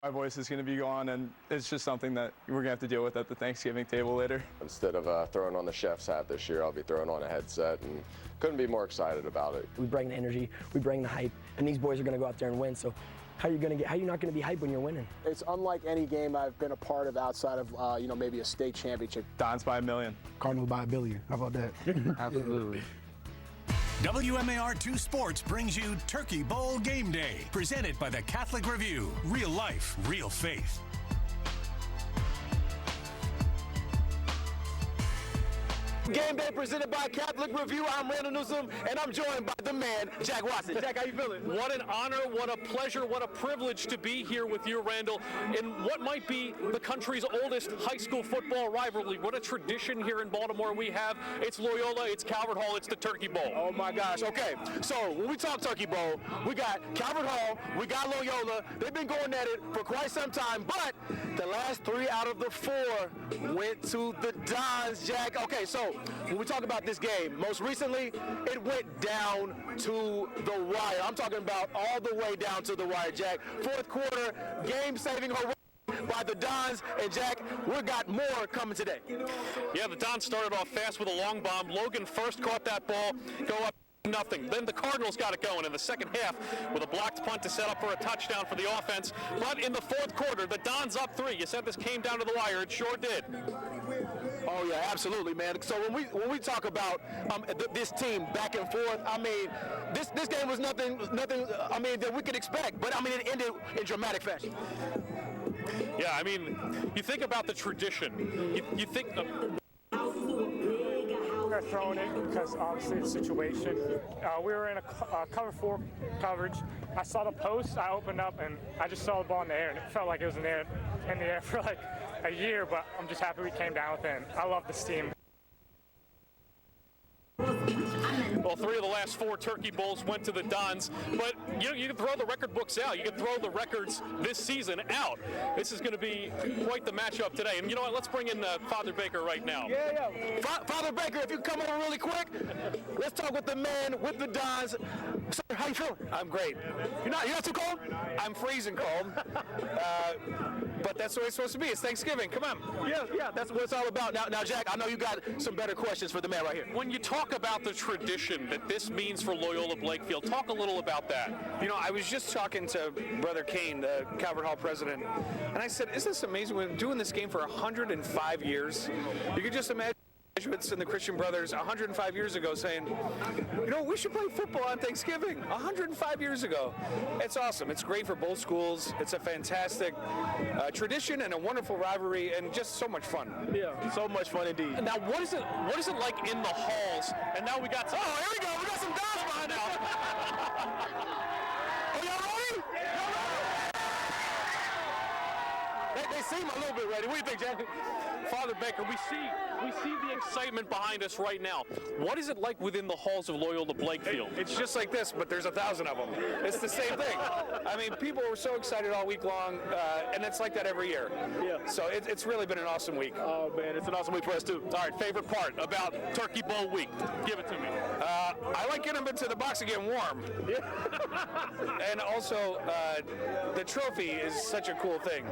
My voice is going to be gone, and it's just something that we're going to have to deal with at the Thanksgiving table later. Instead of throwing on the chef's hat this year, I'll be throwing on a headset, and couldn't be more excited about it. We bring the energy, we bring the hype, and these boys are going to go out there and win. So how are you not going to be hyped when you're winning? It's unlike any game I've been a part of outside of maybe a state championship. Dons by $1 million. Cardinals by $1 billion. How about that? Absolutely. WMAR2 Sports brings you Turkey Bowl Game Day, presented by the Catholic Review. Real life, real faith. Game Day presented by Catholic Review. I'm Randall Newsom, and I'm joined by the man, Jack Watson. Jack, how you feeling? What an honor, what a pleasure, what a privilege to be here with you, Randall, in what might be the country's oldest high school football rivalry. What a tradition here in Baltimore we have. It's Loyola, it's Calvert Hall, it's the Turkey Bowl. Oh my gosh, okay. So when we talk Turkey Bowl, we got Calvert Hall, we got Loyola. They've been going at it for quite some time, but the last 3 out of the 4 went to the Dons, Jack. Okay, so when we talk about this game, most recently, it went down to the wire. I'm talking about all the way down to the wire, Jack. Fourth quarter, game-saving hurrah by the Dons, and Jack, we got more coming today. Yeah, the Dons started off fast with a long bomb. Logan first caught that ball, go up nothing. Then the Cardinals got it going in the second half with a blocked punt to set up for a touchdown for the offense. But in the fourth quarter, the Dons up 3. You said this came down to the wire. It sure did. Oh yeah, absolutely, man. So when we talk about this team back and forth, I mean, this game was nothing. I mean, that we could expect. But I mean, it ended in dramatic fashion. Yeah, I mean, you think about the tradition. You think. We're throwing it because obviously the situation. We were in a cover 4 coverage. I saw the post, I opened up, and I just saw the ball in the air, and it felt like it was in the air for like a year, but I'm just happy we came down with it. I love this team. Well, 3 of the last 4 Turkey Bowls went to the Dons, but you can throw the record books out. You can throw the records this season out. This is going to be quite the matchup today. And you know what? Let's bring in Father Baker right now. Yeah. Father Baker, if you come over really quick, let's talk with the man with the Dons. Sir, how you feeling? I'm great. You're not too cold? I'm freezing cold. But that's the way it's supposed to be. It's Thanksgiving. Come on. Yeah, that's what it's all about. Now, Jack, I know you got some better questions for the man right here. When you talk about the tradition that this means for Loyola Blakefield, talk a little about that. You know, I was just talking to Brother Kane, the Calvert Hall president, and I said, isn't this amazing? We've been doing this game for 105 years. You could just imagine graduates and the Christian Brothers 105 years ago saying, you know, we should play football on Thanksgiving. 105 years ago. It's awesome. It's great for both schools. It's a fantastic tradition and a wonderful rivalry and just so much fun. Yeah, so much fun indeed. Now, what is it like in the halls? And now we got some... Oh, here we go. We got some Dons behind us. Are y'all ready? They seem a little bit ready. What do you think, Jack? Father Baker, we see the excitement behind us right now. What is it like within the halls of Loyola Blakefield? It's just like this, but there's 1,000 of them. It's the same thing. I mean, people were so excited all week long, and it's like that every year. Yeah. So it's really been an awesome week. Oh, man, it's an awesome week for us, too. All right, favorite part about Turkey Bowl week? Give it to me. I like getting them into the box and getting warm. Yeah. And also, the trophy is such a cool thing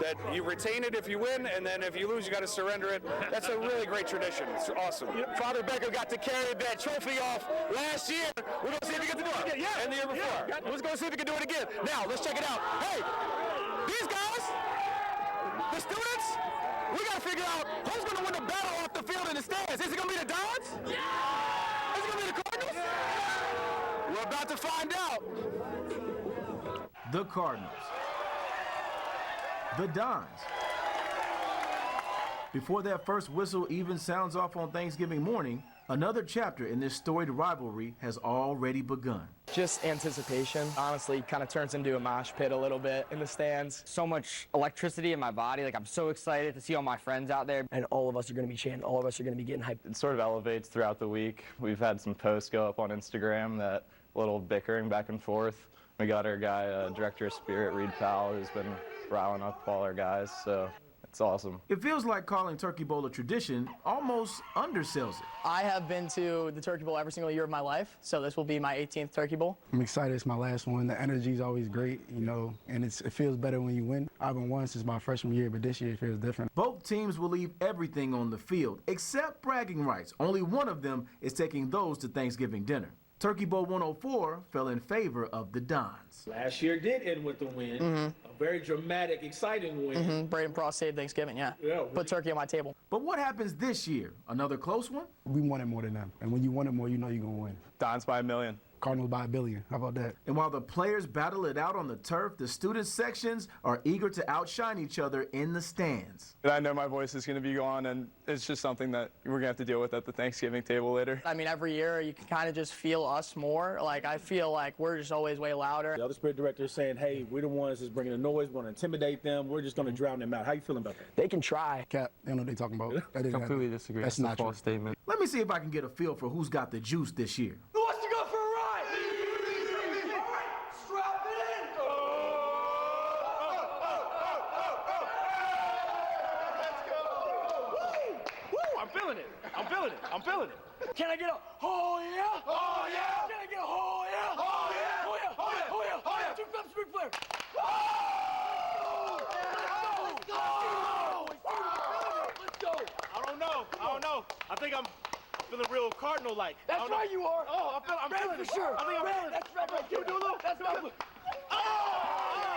that you retain it if you win, and then if you lose, you got to surrender it. That's a really great tradition. It's awesome. Father Baker got to carry that trophy off last year. We're going to see if he can do it again. Yeah. And the year before. Yeah. We're going to see if he can do it again. Now, let's check it out. Hey, these guys, the students, we got to figure out who's going to win the battle off the field in the stands. Is it going to be the Dons? Yeah. Is it going to be the Cardinals? Yeah. We're about to find out. The Cardinals. The Dons. Before that first whistle even sounds off on Thanksgiving morning, another chapter in this storied rivalry has already begun. Just anticipation, honestly, kind of turns into a mosh pit a little bit in the stands. So much electricity in my body. Like, I'm so excited to see all my friends out there. And all of us are going to be chanting. All of us are going to be getting hyped. It sort of elevates throughout the week. We've had some posts go up on Instagram, that little bickering back and forth. We got our guy, Director of Spirit, Reed Powell, who's been riling up all our guys. So It's awesome. It feels like calling Turkey Bowl a tradition almost undersells it. I have been to the Turkey Bowl every single year of my life, so this will be my 18th Turkey Bowl. I'm excited. It's my last one. The energy is always great, and it feels better when you win. I haven't won since my freshman year, but this year it feels different. Both teams will leave everything on the field except bragging rights. Only one of them is taking those to Thanksgiving dinner. Turkey Bowl 104 fell in favor of the Dons. Last year did end with a win, a very dramatic, exciting win. Braden Pross saved Thanksgiving, yeah. Put turkey on my table. But what happens this year? Another close one? We wanted more than them, and when you want it more, you know you're going to win. Dons by 1 million. Cardinals by 1 billion. How about that? And while the players battle it out on the turf, the student sections are eager to outshine each other in the stands. I know my voice is going to be gone, and it's just something that we're going to have to deal with at the Thanksgiving table later. I mean, every year you can kind of just feel us more. Like, I feel like we're just always way louder. The other spirit director is saying, hey, we're the ones that's bringing the noise, we're going to intimidate them, we're just going to drown them out. How you feeling about that? They can try. Cap, they don't know what they're talking about. That didn't Completely happen. disagree. That's a not false true. statement. Let me see if I can get a feel for who's got the juice this year. Who wants to go for a ride? Strap it in. Let's go. Woo! I'm feeling it. I'm feeling it. I'm feeling it. Can I get a oh yeah? Oh yeah. Can I get a oh yeah? Oh yeah. Oh yeah. Oh yeah. Oh yeah. Oh yeah. Two thumbs, big player. Let's go. I don't know. I think I'm feeling real Cardinal-like. That's right, you are. Oh, I'm feeling for it. sure. I think I'm feeling it. That's right. Can we do a little? That's right.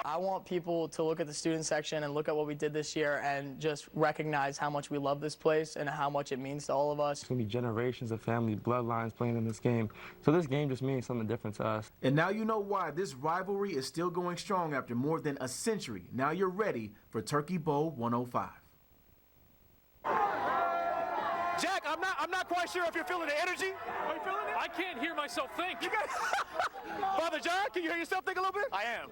I want people to look at the student section and look at what we did this year and just recognize how much we love this place and how much it means to all of us. It's going to be generations of family bloodlines playing in this game. So this game just means something different to us. And now you know why this rivalry is still going strong after more than a century. Now you're ready for Turkey Bowl 105. Jack, I'm not quite sure if you're feeling the energy. Are you feeling it? I can't hear myself think. Father John, can you hear yourself think a little bit? I am.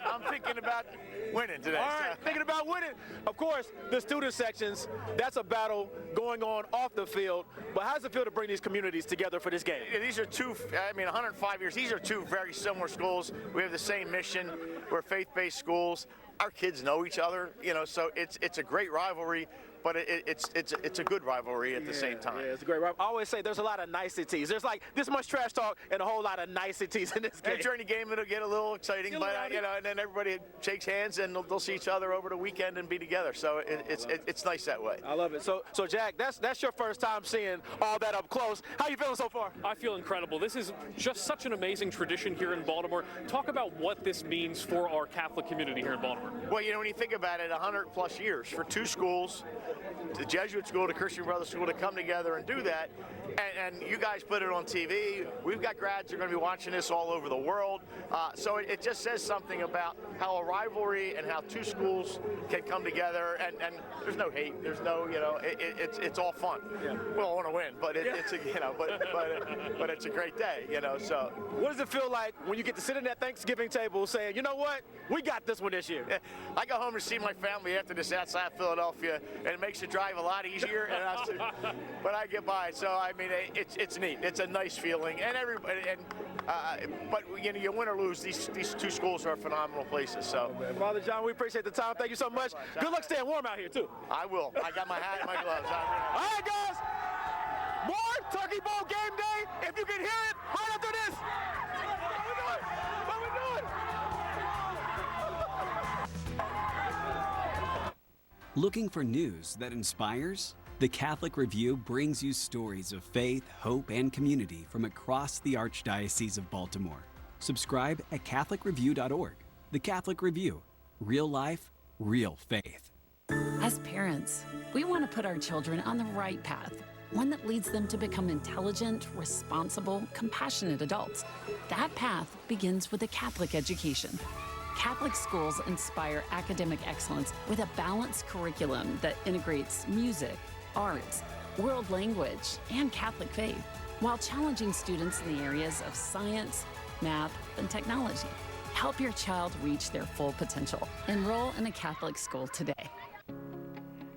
I'm thinking about winning today. All right, thinking about winning. Of course, the student sections, that's a battle going on off the field. But how does it feel to bring these communities together for this game? These are 105 years, these are two very similar schools. We have the same mission. We're faith-based schools. Our kids know each other, so it's a great rivalry. But it's a good rivalry at the same time. Yeah, it's a great rivalry. I always say there's a lot of niceties. There's like this much trash talk and a whole lot of niceties in this game. And during the game, it'll get a little exciting, but and then everybody shakes hands and they'll see each other over the weekend and be together. So it's nice that way. I love it. So Jack, that's your first time seeing all that up close. How you feeling so far? I feel incredible. This is just such an amazing tradition here in Baltimore. Talk about what this means for our Catholic community here in Baltimore. Well, when you think about it, 100+ years for two schools, the Jesuit school, the Christian Brothers school, to come together and do that. And you guys put it on TV. We've got grads who are going to be watching this all over the world. So it just says something about how a rivalry and how two schools can come together. And there's no hate. There's no, it's all fun. Yeah. We all want to win, but it's a, but it's a great day, So what does it feel like when you get to sit in that Thanksgiving table saying, you know what, we got this one this year? I go home to see my family after this outside Philadelphia, and it makes the drive a lot easier. But I get by. So I mean, it's neat. It's a nice feeling, and everybody. But you win or lose, these two schools are phenomenal places. So, Father John, we appreciate the time. Thank you so much. Good luck staying warm out here too. I will. I got my hat and my gloves. All right, guys. More Turkey Bowl game day. If you can hear it, right after this. What we doing? Looking for news that inspires? The Catholic Review brings you stories of faith, hope, and community from across the Archdiocese of Baltimore. Subscribe at CatholicReview.org. The Catholic Review. Real life, real faith. As parents, we want to put our children on the right path, one that leads them to become intelligent, responsible, compassionate adults. That path begins with a Catholic education. Catholic schools inspire academic excellence with a balanced curriculum that integrates music, arts, world language, and Catholic faith, while challenging students in the areas of science, math, and technology. Help your child reach their full potential. Enroll in a Catholic school today.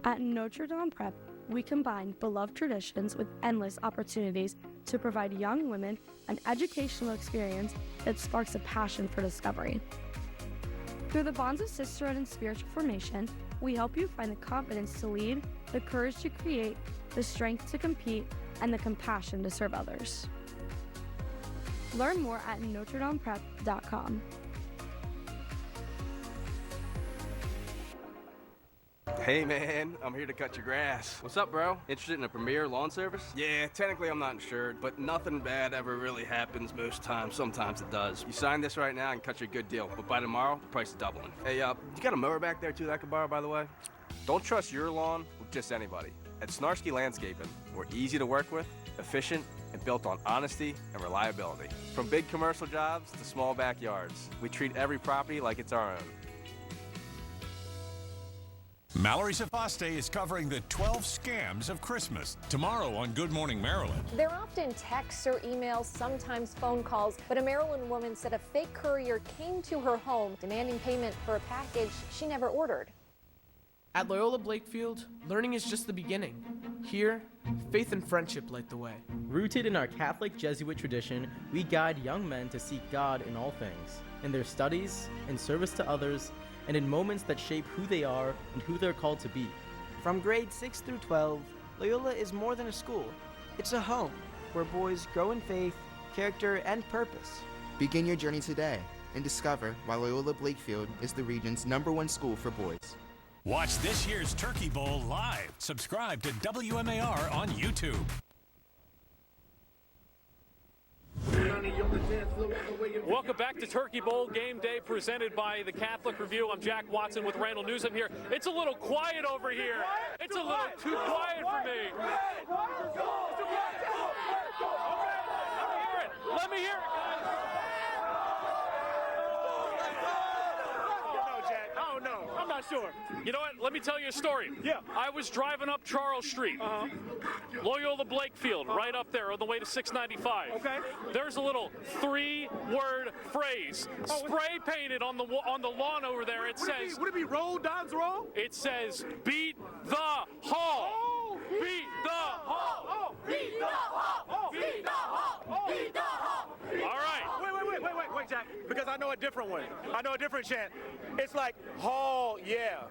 At Notre Dame Prep, we combine beloved traditions with endless opportunities to provide young women an educational experience that sparks a passion for discovery. Through the bonds of sisterhood and spiritual formation, we help you find the confidence to lead, the courage to create, the strength to compete, and the compassion to serve others. Learn more at NotreDamePrep.com. Hey man, I'm here to cut your grass. What's up, bro? Interested in a Premier lawn service? Yeah, technically I'm not insured, but nothing bad ever really happens most times. Sometimes it does. You sign this right now and cut you a good deal, but by tomorrow, the price is doubling. Hey, you got a mower back there too that I could borrow, by the way? Don't trust your lawn with just anybody. At Snarsky Landscaping, we're easy to work with, efficient, and built on honesty and reliability. From big commercial jobs to small backyards, we treat every property like it's our own. Mallory Safaste is covering the 12 scams of Christmas tomorrow on Good Morning Maryland. They're often texts or emails, sometimes phone calls, but a Maryland woman said a fake courier came to her home demanding payment for a package she never ordered. At Loyola Blakefield, learning is just the beginning. Here, faith and friendship light the way. Rooted in our Catholic Jesuit tradition, we guide young men to seek God in all things, in their studies, in service to others, and in moments that shape who they are and who they're called to be. From grades 6 through 12, Loyola is more than a school. It's a home where boys grow in faith, character, and purpose. Begin your journey today and discover why Loyola Blakefield is the region's #1 school for boys. Watch this year's Turkey Bowl live. Subscribe to WMAR on YouTube. Welcome back to Turkey Bowl Game Day presented by the Catholic Review. I'm Jack Watson with Randall Newsom here. It's a little quiet over here. It's a little too quiet for me. Let me hear it. Oh, no. I'm not sure. You know what? Let me tell you a story. Yeah. I was driving up Charles Street. Loyola Blakefield, right up there on the way to 695. Okay. There's a little 3-word phrase spray painted on the lawn over there. It says. Would it be roll, Dons, roll? It says, beat the Hall. Oh, beat the Hall. Oh, beat the Hall. Oh, beat the Hall. Oh, beat the Hall. All right. Wait, Jack, because I know a different one. I know a different chant. It's like, Hall, yeah.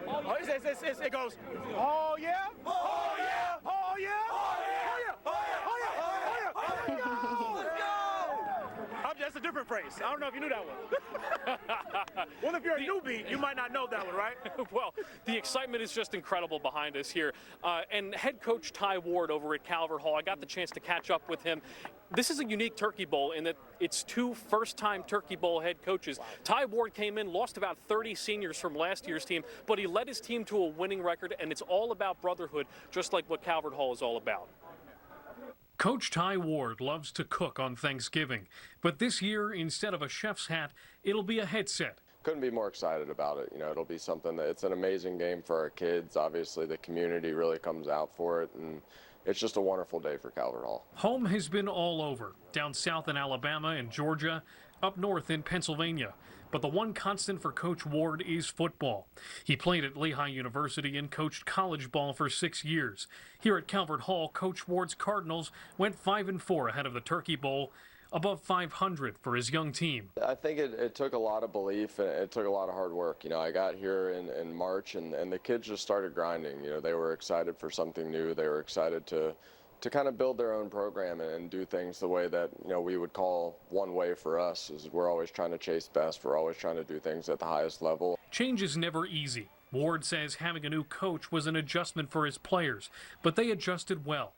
Oh, it goes, Hall, yeah. Hall, yeah. Hall, yeah. Hall, yeah. Hall, yeah. Hall, yeah. Let's go. That's a different phrase. I don't know if you knew that one. Well, if you're a newbie, you might not know that one, right? Well, the excitement is just incredible behind us here. And head coach Ty Ward over at Calvert Hall, I got the chance to catch up with him. This is a unique Turkey Bowl in that it's 2 first-time Turkey Bowl head coaches. Ty Ward came in, lost about 30 seniors from last year's team, but he led his team to a winning record, and it's all about brotherhood, just like what Calvert Hall is all about. Coach Ty Ward loves to cook on Thanksgiving, but this year, instead of a chef's hat, it'll be a headset. Couldn't be more excited about it. You know, it'll be something that it's an amazing game for our kids. Obviously, the community really comes out for it, and it's just a wonderful day for Calvert Hall. Home has been all over, down south in Alabama and Georgia, up north in Pennsylvania. But the one constant for Coach Ward is football. He played at Lehigh University and coached college ball for 6 years. Here at Calvert Hall, Coach Ward's Cardinals went 5-4 ahead of the Turkey Bowl, above 500 for his young team. I think it took a lot of belief and it took a lot of hard work. You know, I got here in March and the kids just started grinding. You know, they were excited for something new. They were excited to kind of build their own program and do things the way that, you know, we would call one way for us. Is we're always trying to chase best. We're always trying to do things at the highest level. Change is never easy. Ward says having a new coach was an adjustment for his players, but they adjusted well.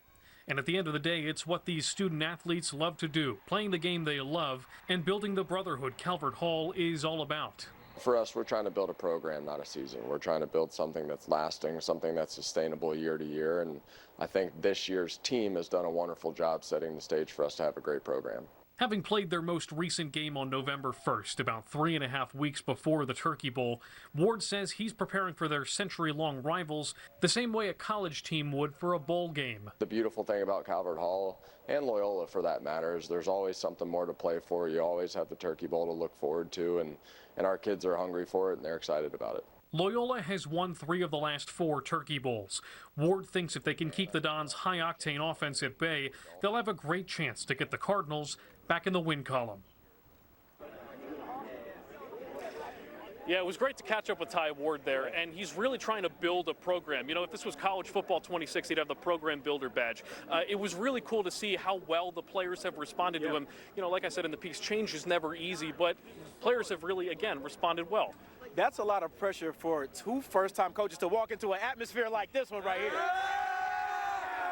And at the end of the day, it's what these student athletes love to do, playing the game they love and building the brotherhood Calvert Hall is all about. For us, we're trying to build a program, not a season. We're trying to build something that's lasting, something that's sustainable year to year. And I think this year's team has done a wonderful job setting the stage for us to have a great program. Having played their most recent game on November 1st, about 3.5 weeks before the Turkey Bowl, Ward says he's preparing for their century-long rivals the same way a college team would for a bowl game. The beautiful thing about Calvert Hall, and Loyola for that matter, is there's always something more to play for. You always have the Turkey Bowl to look forward to, and our kids are hungry for it, and they're excited about it. Loyola has won 3 of the last 4 Turkey Bowls. Ward thinks if they can keep the Dons' high-octane offense at bay, they'll have a great chance to get the Cardinals back in the win column. Yeah, it was great to catch up with Ty Ward there, and he's really trying to build a program. You know, if this was college football 26, he'd have the program builder badge. It was really cool to see how well the players have responded to him. You know, like I said in the piece, change is never easy, but players have really, again, responded well. That's a lot of pressure for 2 first-time coaches to walk into an atmosphere like this one right here.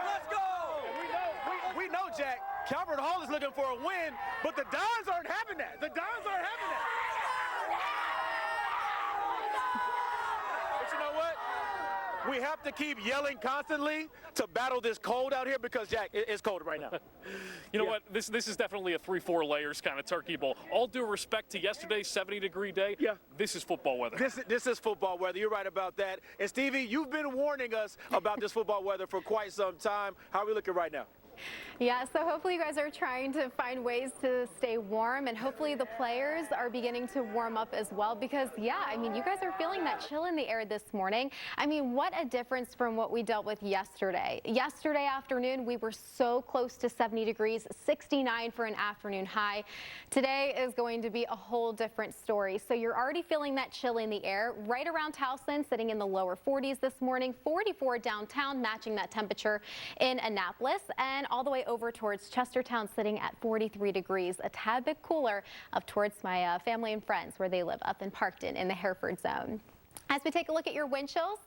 Let's go! We know, Jack, Calvert Hall is looking for a win, but the Dons aren't having that. The Dons aren't having that. But you know what? We have to keep yelling constantly to battle this cold out here because, Jack, it's cold right now. You know what? This is definitely a 3-4 layers kind of turkey bowl. All due respect to yesterday's 70-degree day, this is football weather. This is football weather. You're right about that. And, Stevie, you've been warning us about this football weather for quite some time. How are we looking right now? Yeah, so hopefully you guys are trying to find ways to stay warm, and hopefully the players are beginning to warm up as well because, yeah, I mean, you guys are feeling that chill in the air this morning. I mean, what a difference from what we dealt with yesterday. Yesterday afternoon, we were so close to 70 degrees, 69 for an afternoon high. Today is going to be a whole different story. So you're already feeling that chill in the air right around Towson, sitting in the lower 40s this morning, 44 downtown, matching that temperature in Annapolis, and all the way over towards Chestertown, sitting at 43 degrees, a tad bit cooler up towards my family and friends where they live up in Parkton in the Hereford zone. As we take a look at your wind chills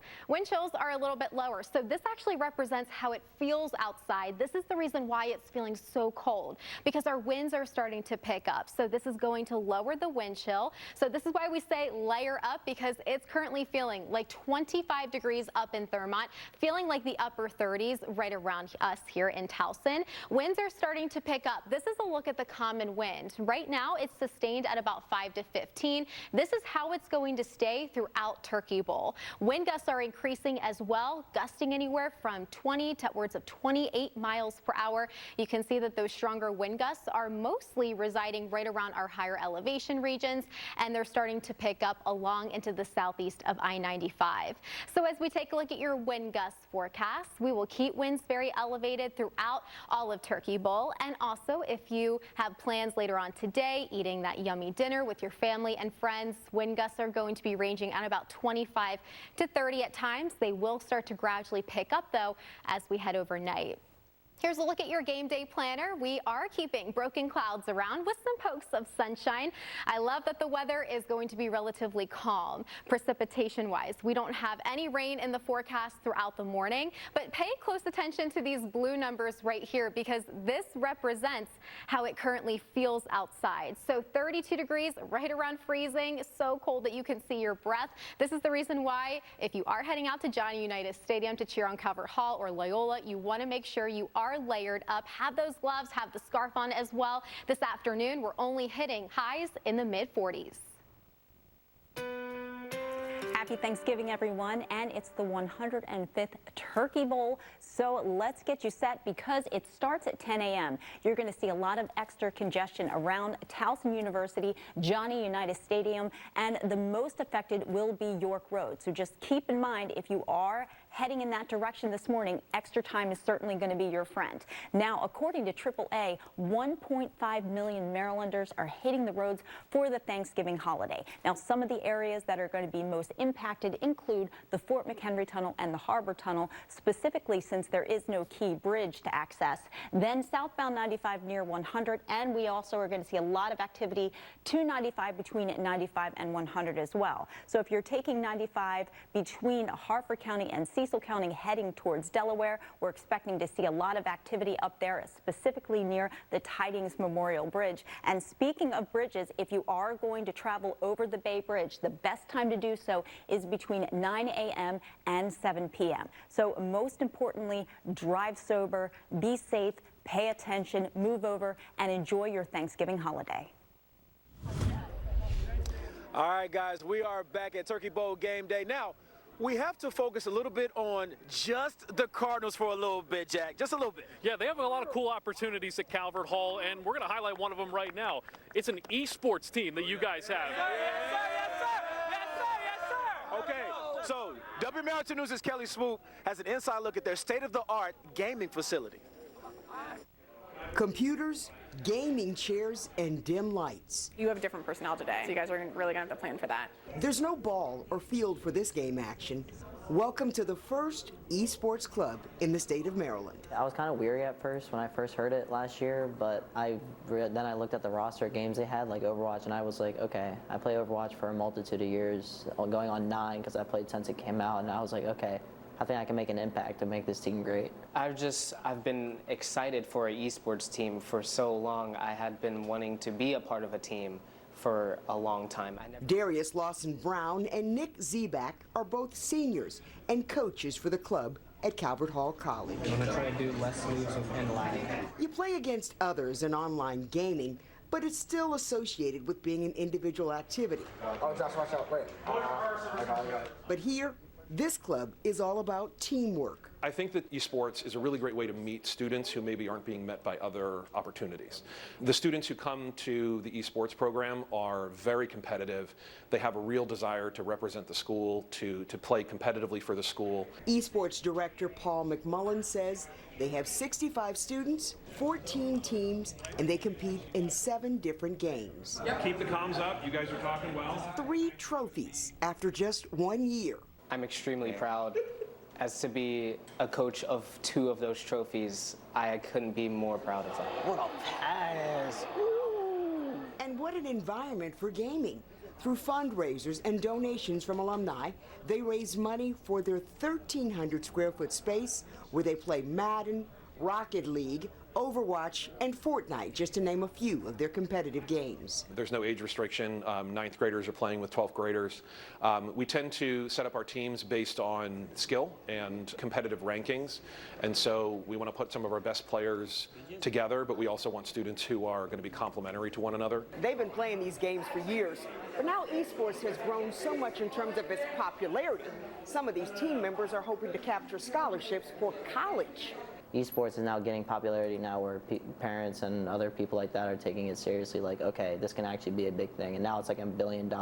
are a little bit lower. So this actually represents how it feels outside. This is the reason why it's feeling so cold, because our winds are starting to pick up. So this is going to lower the wind chill. So this is why we say layer up, because it's currently feeling like 25 degrees up in Thurmont, feeling like the upper 30s right around us here in Towson. Winds are starting to pick up. This is a look at the common wind. Right now it's sustained at about 5 to 15. This is how it's going to stay throughout Turkey Bowl. Wind gusts are increasing as well, gusting anywhere from 20 to upwards of 28 miles per hour. You can see that those stronger wind gusts are mostly residing right around our higher elevation regions, and they're starting to pick up along into the southeast of I-95. So as we take a look at your wind gust forecast, we will keep winds very elevated throughout all of Turkey Bowl. And also, if you have plans later on today, eating that yummy dinner with your family and friends, wind gusts are going to be ranging at about 25 to 30 at times. They will start to gradually pick up, though, as we head overnight. Here's a look at your game day planner. We are keeping broken clouds around with some pokes of sunshine. I love that the weather is going to be relatively calm. Precipitation-wise, we don't have any rain in the forecast throughout the morning, but pay close attention to these blue numbers right here because this represents how it currently feels outside. So 32 degrees, right around freezing, so cold that you can see your breath. This is the reason why if you are heading out to Johnny Unitas Stadium to cheer on Calvert Hall or Loyola, you want to make sure you are layered up, have those gloves, have the scarf on as well. This afternoon, we're only hitting highs in the mid-40s. Happy Thanksgiving, everyone, and it's the 105th Turkey Bowl, so let's get you set because it starts at 10 a.m. You're going to see a lot of extra congestion around Towson University, Johnny Unitas Stadium, and the most affected will be York Road. So just keep in mind, if you are heading in that direction this morning, extra time is certainly going to be your friend. Now, according to AAA, 1.5 million Marylanders are hitting the roads for the Thanksgiving holiday. Now, some of the areas that are going to be most impacted include the Fort McHenry Tunnel and the Harbor Tunnel, specifically since there is no key bridge to access. Then southbound 95 near 100, and we also are going to see a lot of activity to 95 between 95 and 100 as well. So if you're taking 95 between Harford County and Cecil County heading towards Delaware, we're expecting to see a lot of activity up there, specifically near the Tidings Memorial Bridge. And speaking of bridges, if you are going to travel over the Bay Bridge, the best time to do so is between 9 a.m. and 7 p.m. So most importantly, drive sober, be safe, pay attention, move over, and enjoy your Thanksgiving holiday. All right, guys, we are back at Turkey Bowl game day. Now, we have to focus a little bit on just the Cardinals for a little bit, Jack, just a little bit. Yeah, they have a lot of cool opportunities at Calvert Hall, and we're going to highlight one of them right now. It's an esports team that you guys have. Yes, sir, yes, sir, yes, sir, yes, sir. Okay, so WMarital News' Kelly Swoop has an inside look at their state-of-the-art gaming facility. Computers, gaming chairs, and dim lights. You have different personnel today, so you guys are really going to have to plan for that. There's no ball or field for this game action. Welcome to the first esports club in the state of Maryland. I was kind of weary at first when I first heard it last year, but then I looked at the roster of games they had, like Overwatch, and I was like, okay, I play Overwatch for a multitude of years, going on 9 because I played since it came out, and I was like, okay, I think I can make an impact to make this team great. I've been excited for an esports team for so long. I had been wanting to be a part of a team for a long time. Darius Lawson-Brown and Nick Zebak are both seniors and coaches for the club at Calvert Hall College. I'm going to try to do less moves and lag. You play against others in online gaming, but it's still associated with being an individual activity. Oh, Josh, watch out, wait. But here, this club is all about teamwork. I think that esports is a really great way to meet students who maybe aren't being met by other opportunities. The students who come to the esports program are very competitive. They have a real desire to represent the school, to play competitively for the school. Esports director Paul McMullen says they have 65 students, 14 teams, and they compete in 7 different games. Keep the comms up. You guys are talking well. 3 trophies after just 1 year. I'm extremely proud. As to be a coach of 2 of those trophies, I couldn't be more proud of that. What a pass! Woo. And what an environment for gaming. Through fundraisers and donations from alumni, they raise money for their 1,300 square foot space where they play Madden, Rocket League, Overwatch, and Fortnite, just to name a few of their competitive games. There's no age restriction. 9th graders are playing with 12th graders. We tend to set up our teams based on skill and competitive rankings, and so we want to put some of our best players together, but we also want students who are going to be complementary to one another. They've been playing these games for years, but now esports has grown so much in terms of its popularity. Some of these team members are hoping to capture scholarships for college. Esports is now getting popularity now where parents and other people like that are taking it seriously, like, okay, this can actually be a big thing, and now it's like $1 billion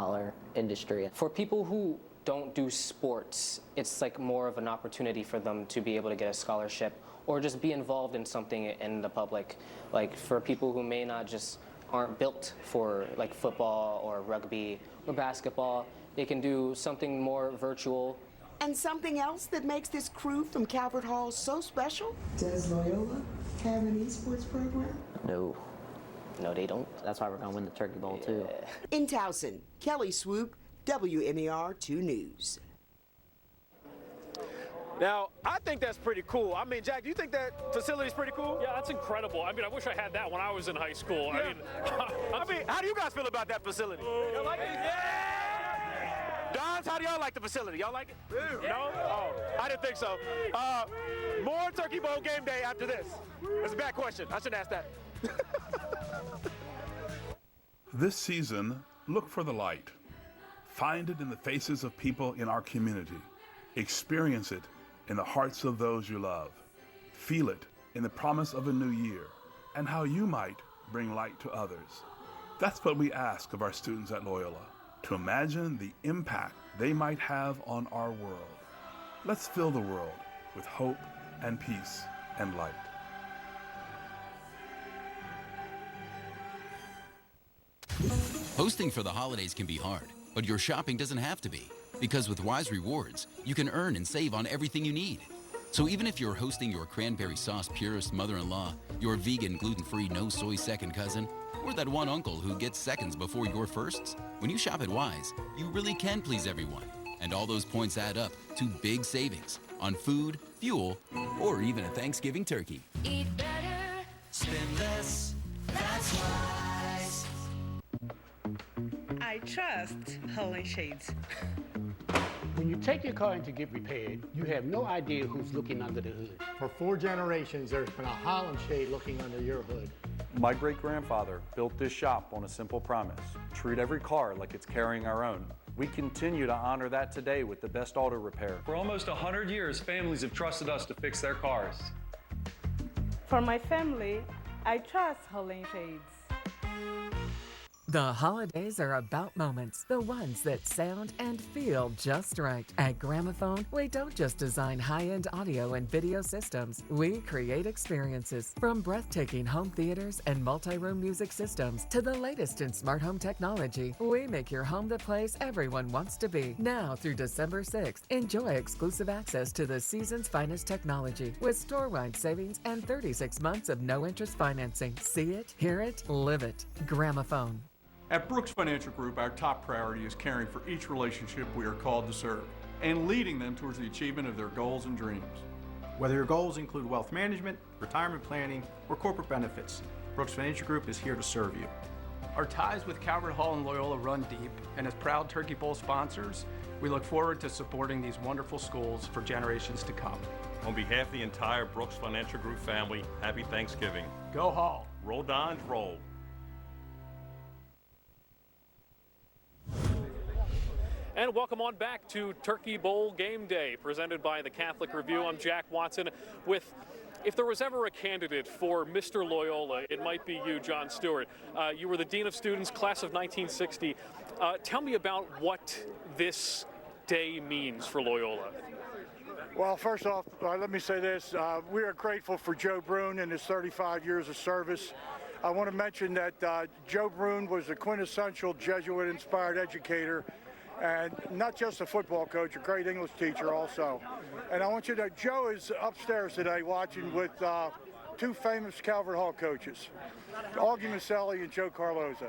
industry. For people who don't do sports, it's like more of an opportunity for them to be able to get a scholarship or just be involved in something in the public. Like for people who may not just aren't built for like football or rugby or basketball, they can do something more virtual. And something else that makes this crew from Calvert Hall so special? Does Loyola have an esports program? No, they don't. That's why we're going to win the Turkey Bowl, too. In Towson, Kelly Swoop, WMER 2 News. Now, I think that's pretty cool. I mean, Jack, do you think that facility is pretty cool? Yeah, that's incredible. I mean, I wish I had that when I was in high school. Yeah. I mean, how do you guys feel about that facility? You like it? Yeah! Dons, how do y'all like the facility? Y'all like it? Yeah. No? Oh, I didn't think so. More Turkey Bowl game day after this. That's a bad question. I shouldn't ask that. This season, look for the light. Find it in the faces of people in our community. Experience it in the hearts of those you love. Feel it in the promise of a new year and how you might bring light to others. That's what we ask of our students at Loyola, to imagine the impact they might have on our world. Let's fill the world with hope and peace and light. Hosting for the holidays can be hard, but your shopping doesn't have to be, because with Wise Rewards, you can earn and save on everything you need. So even if you're hosting your cranberry sauce purist mother-in-law, your vegan gluten-free no soy second cousin, or that one uncle who gets seconds before your firsts, when you shop at Wise, you really can please everyone. And all those points add up to big savings on food, fuel, or even a Thanksgiving turkey. Eat better, spend less, that's Wise. I trust Holland Shades. When you take your car in to get repaired, you have no idea who's looking under the hood. For 4 generations, there's been a Holland Shade looking under your hood. My great-grandfather built this shop on a simple promise: treat every car like it's carrying our own. We continue to honor that today with the best auto repair. For almost 100 years, families have trusted us to fix their cars. For my family, I trust Holland Shades. The holidays are about moments, the ones that sound and feel just right. At Gramophone, we don't just design high-end audio and video systems. We create experiences. From breathtaking home theaters and multi-room music systems to the latest in smart home technology, we make your home the place everyone wants to be. Now through December 6th, enjoy exclusive access to the season's finest technology with store-wide savings and 36 months of no-interest financing. See it, hear it, live it. Gramophone. At Brooks Financial Group, our top priority is caring for each relationship we are called to serve and leading them towards the achievement of their goals and dreams. Whether your goals include wealth management, retirement planning, or corporate benefits, Brooks Financial Group is here to serve you. Our ties with Calvert Hall and Loyola run deep, and as proud Turkey Bowl sponsors, we look forward to supporting these wonderful schools for generations to come. On behalf of the entire Brooks Financial Group family, happy Thanksgiving. Go Hall! Roll Dons, roll. And welcome on back to Turkey Bowl Game Day, presented by the Catholic Review. I'm Jack Watson with, if there was ever a candidate for Mr. Loyola, it might be you, John Stewart. You were the Dean of Students, class of 1960. Tell me about what this day means for Loyola. Well, first off, let me say this. We are grateful for Joe Brune and his 35 years of service. I want to mention that Joe Brune was a quintessential Jesuit-inspired educator, and not just a football coach, a great English teacher also. And I want you to know, Joe is upstairs today watching with two famous Calvert Hall coaches, Augie Maselli and Joe Carloza.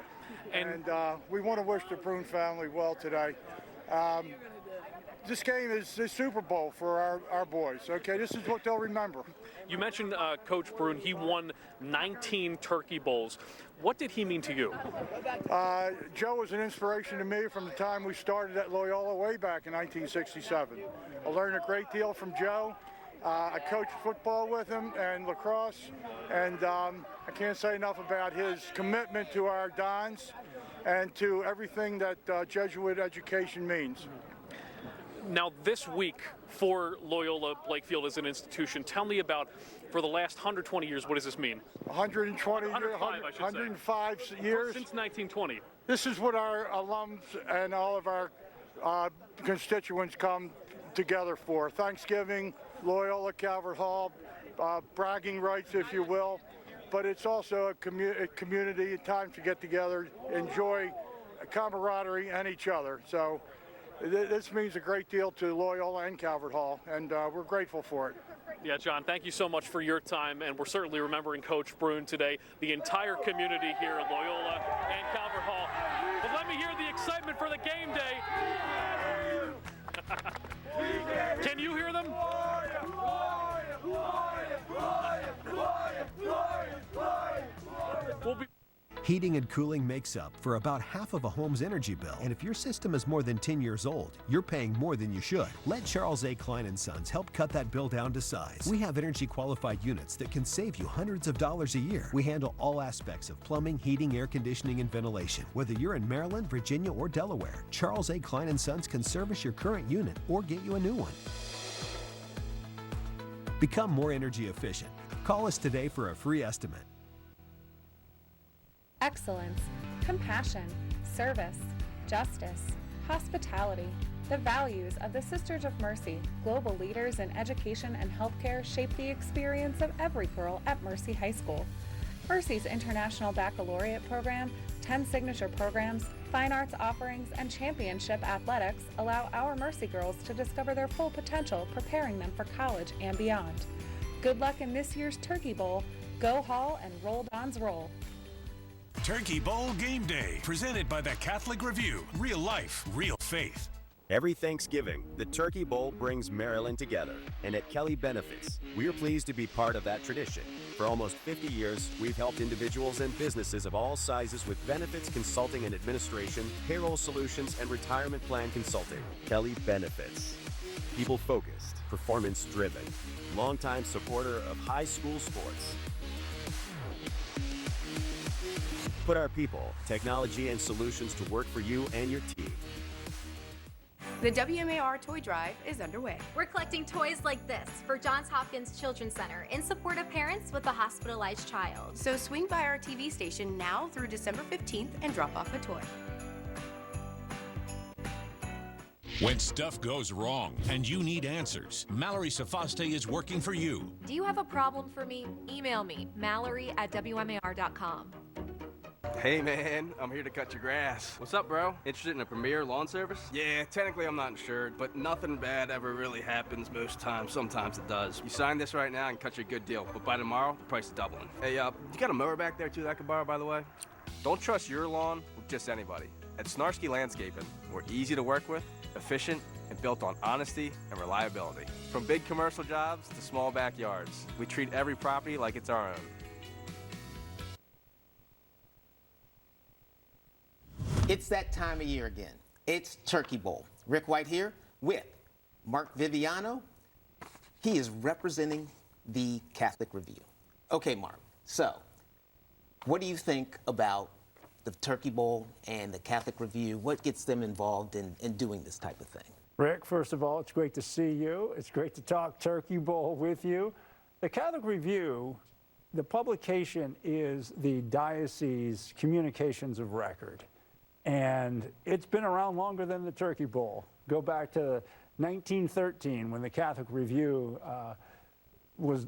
And we want to wish the Brune family well today. This game is the Super Bowl for our boys, okay? This is what they'll remember. You mentioned Coach Brune. He won 19 Turkey Bowls. What did he mean to you? Joe was an inspiration to me from the time we started at Loyola way back in 1967. I learned a great deal from Joe. I coached football with him and lacrosse, and I can't say enough about his commitment to our Dons and to everything that Jesuit education means. Now, this week for Loyola Blakefield as an institution, tell me about, for the last 120 years, what does this mean? 105 years. Since 1920. This is what our alums and all of our constituents come together for. Thanksgiving, Loyola, Calvert Hall, bragging rights, if you will. But it's also a community, a time to get together, enjoy camaraderie and each other. So this means a great deal to Loyola and Calvert Hall, and we're grateful for it. Yeah, John, thank you so much for your time, and we're certainly remembering Coach Brune today, the entire community here at Loyola and Calvert Hall. But let me hear the excitement for the game day. Can you hear them? We'll be Heating and cooling makes up for about half of a home's energy bill. And if your system is more than 10 years old, you're paying more than you should. Let Charles A. Klein & Sons help cut that bill down to size. We have energy qualified units that can save you hundreds of dollars a year. We handle all aspects of plumbing, heating, air conditioning, and ventilation. Whether you're in Maryland, Virginia, or Delaware, Charles A. Klein & Sons can service your current unit or get you a new one. Become more energy efficient. Call us today for a free estimate. Excellence, compassion, service, justice, hospitality. The values of the Sisters of Mercy, global leaders in education and healthcare, shape the experience of every girl at Mercy High School. Mercy's International Baccalaureate program, 10 signature programs, fine arts offerings, and championship athletics allow our Mercy girls to discover their full potential, preparing them for college and beyond. Good luck in this year's Turkey Bowl. Go Hall and Roll Dons Roll. Turkey Bowl Game Day, presented by the Catholic Review. Real life, real faith. Every Thanksgiving, the Turkey Bowl brings Maryland together. And at Kelly Benefits, we're pleased to be part of that tradition. For almost 50 years, we've helped individuals and businesses of all sizes with benefits consulting and administration, payroll solutions, and retirement plan consulting. Kelly Benefits. People-focused, performance-driven. Longtime supporter of high school sports. Put our people, technology, and solutions to work for you and your team. The WMAR Toy Drive is underway. We're collecting toys like this for Johns Hopkins Children's Center in support of parents with a hospitalized child. So swing by our TV station now through December 15th and drop off a toy. When stuff goes wrong and you need answers, Mallory Sofaste is working for you. Do you have a problem for me? Email me, mallory@wmar.com. Hey man, I'm here to cut your grass. What's up, bro? Interested in a Premier lawn service? Yeah, technically I'm not insured, but nothing bad ever really happens most times. Sometimes it does. You sign this right now and cut you a good deal, but by tomorrow, the price is doubling. Hey, you got a mower back there too that I could borrow, by the way? Don't trust your lawn with just anybody. At Snarsky Landscaping, we're easy to work with, efficient, and built on honesty and reliability. From big commercial jobs to small backyards, we treat every property like it's our own. It's that time of year again. It's Turkey Bowl. Rick White here with Mark Viviano. He is representing the Catholic Review. Okay, Mark, so what do you think about the Turkey Bowl and the Catholic Review? What gets them involved in doing this type of thing? Rick, first of all, it's great to see you. It's great to talk Turkey Bowl with you. The Catholic Review, the publication is the diocese communications of record. And it's been around longer than the Turkey Bowl. Go back to 1913 when the Catholic Review was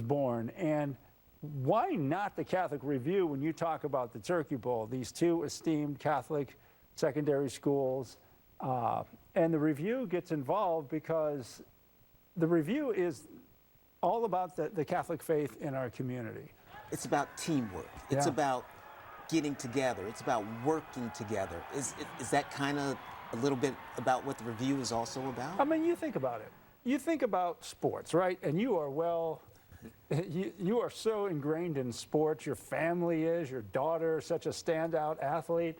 born. And why not the Catholic Review when you talk about the Turkey Bowl? These two esteemed Catholic secondary schools. And the Review gets involved because the Review is all about the Catholic faith in our community. It's about teamwork. It's about getting together. It's about working together. Is that kind of a little bit about what the Review is also about? I mean, you think about it. You think about sports, right? And you are you are so ingrained in sports. Your family is, your daughter, such a standout athlete.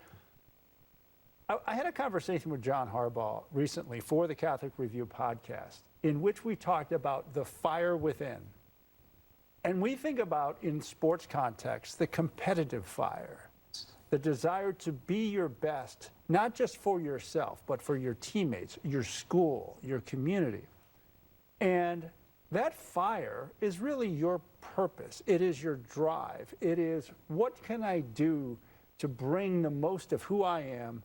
I had a conversation with John Harbaugh recently for the Catholic Review podcast in which we talked about the fire within. And we think about, in sports context, the competitive fire, the desire to be your best, not just for yourself, but for your teammates, your school, your community. And that fire is really your purpose. It is your drive. It is, what can I do to bring the most of who I am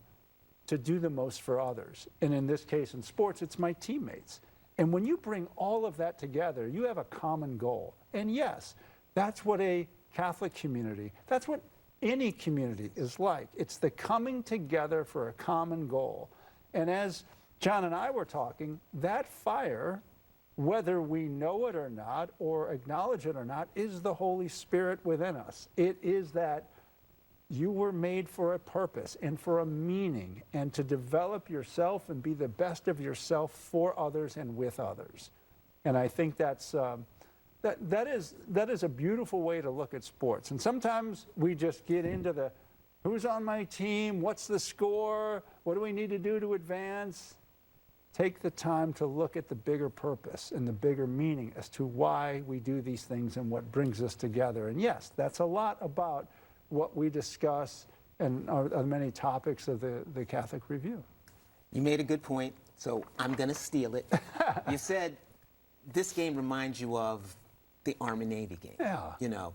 to do the most for others? And in this case, in sports, it's my teammates. And when you bring all of that together, you have a common goal. And yes, that's what a Catholic community, that's what any community is like. It's the coming together for a common goal. And as John and I were talking, that fire, whether we know it or not, or acknowledge it or not, is the Holy Spirit within us. It is that you were made for a purpose and for a meaning, and to develop yourself and be the best of yourself for others and with others. And I think that's that is a beautiful way to look at sports. And sometimes we just get into the who's on my team, what's the score, what do we need to do to advance? Take the time to look at the bigger purpose and the bigger meaning as to why we do these things and what brings us together. And yes, that's a lot about what we discuss and are many topics of the Catholic Review. You made a good point, so I'm going to steal it. You said this game reminds you of the Army-Navy game. Yeah. You know,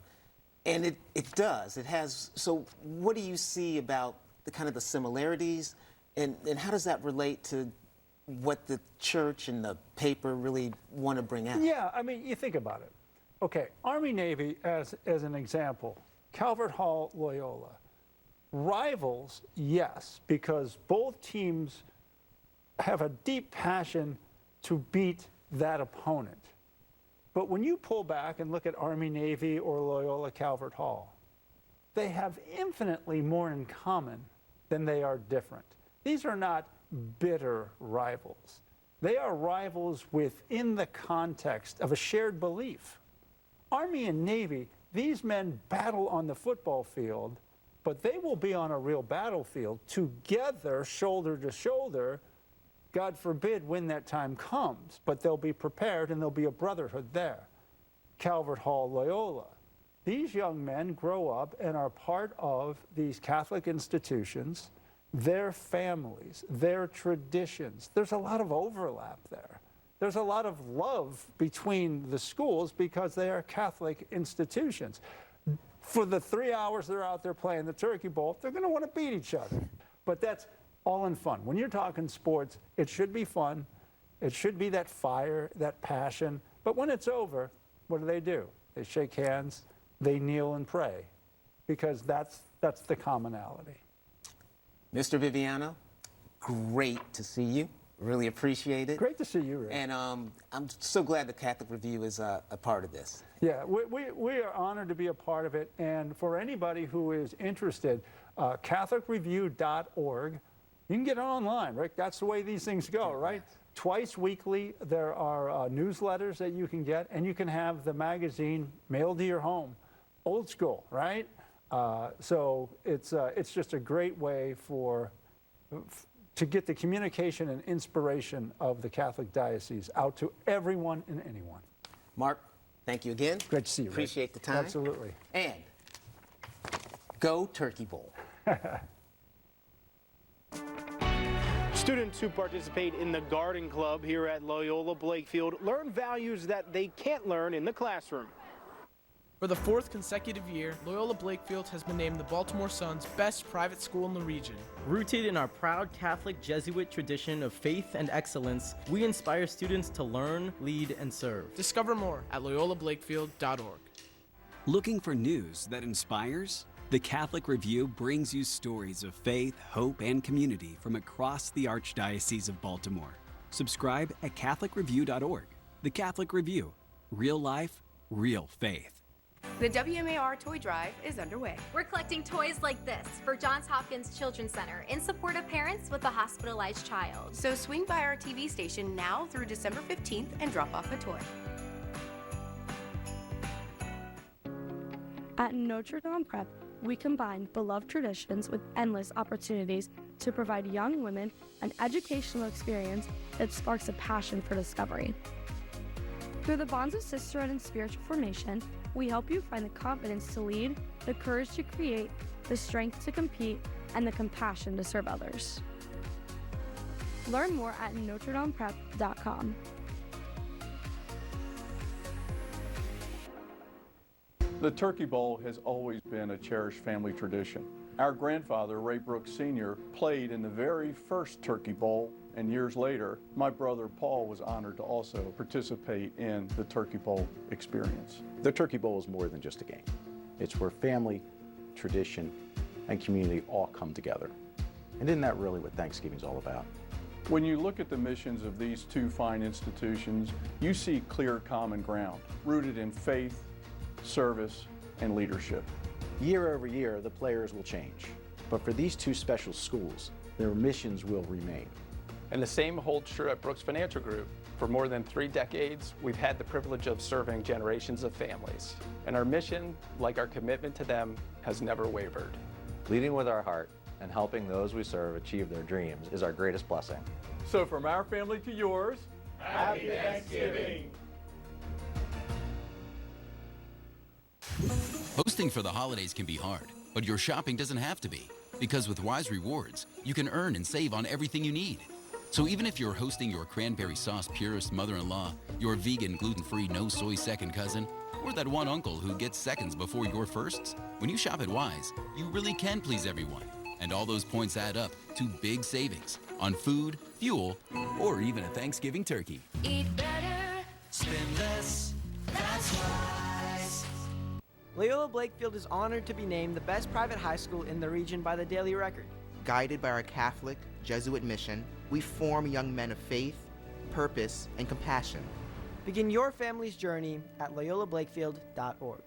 and it does. It has. So what do you see about the kind of the similarities, and how does that relate to what the church and the paper really want to bring out? Yeah, I mean, you think about it. Okay, Army-Navy as an example. Calvert Hall, Loyola. Rivals, yes, because both teams have a deep passion to beat that opponent. But when you pull back and look at Army-Navy or Loyola Calvert Hall, they have infinitely more in common than they are different. These are not bitter rivals. They are rivals within the context of a shared belief. Army and Navy, these men battle on the football field, but they will be on a real battlefield together, shoulder to shoulder, God forbid, when that time comes. But they'll be prepared and there'll be a brotherhood there. Calvert Hall, Loyola. These young men grow up and are part of these Catholic institutions. their families, their traditions. There's a lot of overlap there. There's a lot of love between the schools because they are Catholic institutions. For the 3 hours they're out there playing the Turkey Bowl, they're going to want to beat each other. But that's all in fun. When you're talking sports, it should be fun. It should be that fire, that passion. But when it's over, what do? They shake hands, they kneel and pray, because that's the commonality. Mr. Viviano, great to see you. Really appreciate it. Great to see you, Rick. And I'm so glad the Catholic Review is a part of this. Yeah, we are honored to be a part of it. And for anybody who is interested, CatholicReview.org, you can get it online, Rick. That's the way these things go, right? Twice weekly, there are newsletters that you can get, and you can have the magazine mailed to your home. Old school, right? So it's just a great way to get the communication and inspiration of the Catholic Diocese out to everyone and anyone. Mark, thank you again. Great to see you, Rick. Appreciate the time. Absolutely. And go Turkey Bowl. Students who participate in the Garden Club here at Loyola Blakefield learn values that they can't learn in the classroom. For the 4th consecutive year, Loyola Blakefield has been named the Baltimore Sun's best private school in the region. Rooted in our proud Catholic Jesuit tradition of faith and excellence, we inspire students to learn, lead, and serve. Discover more at loyolablakefield.org. Looking for news that inspires? The Catholic Review brings you stories of faith, hope, and community from across the Archdiocese of Baltimore. Subscribe at catholicreview.org. The Catholic Review. Real life, real faith. The WMAR Toy Drive is underway. We're collecting toys like this for Johns Hopkins Children's Center in support of parents with a hospitalized child. So swing by our TV station now through December 15th and drop off a toy. At Notre Dame Prep, we combine beloved traditions with endless opportunities to provide young women an educational experience that sparks a passion for discovery. Through the bonds of sisterhood and spiritual formation, we help you find the confidence to lead, the courage to create, the strength to compete, and the compassion to serve others. Learn more at NotreDamePrep.com. The Turkey Bowl has always been a cherished family tradition. Our grandfather, Ray Brooks Sr., played in the very first Turkey Bowl, and years later, my brother Paul was honored to also participate in the Turkey Bowl experience. The Turkey Bowl is more than just a game. It's where family, tradition, and community all come together. And isn't that really what Thanksgiving's all about? When you look at the missions of these two fine institutions, you see clear common ground, rooted in faith, service, and leadership. Year over year, the players will change. But for these two special schools, their missions will remain. And the same holds true at Brooks Financial Group. For more than 3 decades, we've had the privilege of serving generations of families. And our mission, like our commitment to them, has never wavered. Leading with our heart and helping those we serve achieve their dreams is our greatest blessing. So from our family to yours, Happy Thanksgiving! Hosting for the holidays can be hard, but your shopping doesn't have to be. Because with Wise Rewards, you can earn and save on everything you need. So even if you're hosting your cranberry sauce purist mother-in-law, your vegan gluten-free no soy second cousin, or that one uncle who gets seconds before your firsts, when you shop at Wise, you really can please everyone. And all those points add up to big savings on food, fuel, or even a Thanksgiving turkey. Eat better, spend less, that's Wise. Loyola Blakefield is honored to be named the best private high school in the region by the Daily Record. Guided by our Catholic Jesuit mission, we form young men of faith, purpose, and compassion. Begin your family's journey at loyolablakefield.org.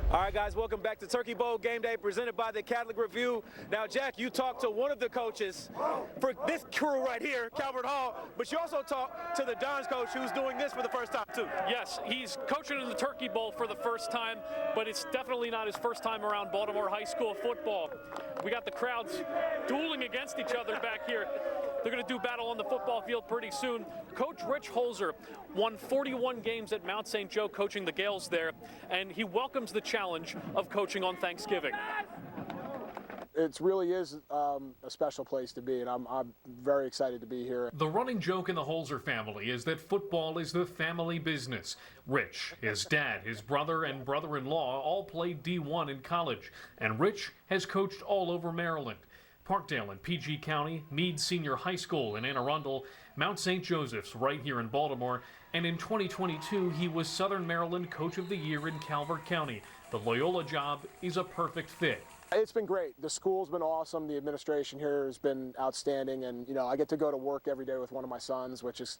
All right, guys, welcome back to Turkey Bowl Game Day presented by the Catholic Review. Now, Jack, you talked to one of the coaches for this crew right here, Calvert Hall, but you also talked to the Dons coach who's doing this for the first time, too. Yes, he's coaching in the Turkey Bowl for the first time, but it's definitely not his first time around Baltimore high school football. We got the crowds dueling against each other back here. They're going to do battle on the football field pretty soon. Coach Rich Holzer won 41 games at Mount St. Joe coaching the Gales there, and he welcomes the challenge of coaching on Thanksgiving. it really is a special place to be, and I'm very excited to be here. The running joke in the Holzer family is that football is the family business. Rich, his dad, his brother, and brother-in-law all played D1 in college, and Rich has coached all over Maryland. Parkdale in PG County, Meade Senior High School in Anne Arundel, Mount St. Joseph's right here in Baltimore, and in 2022 he was Southern Maryland Coach of the Year in Calvert County. The Loyola job is a perfect fit. It's been great. The school's been awesome. The administration here has been outstanding, and I get to go to work every day with one of my sons, which is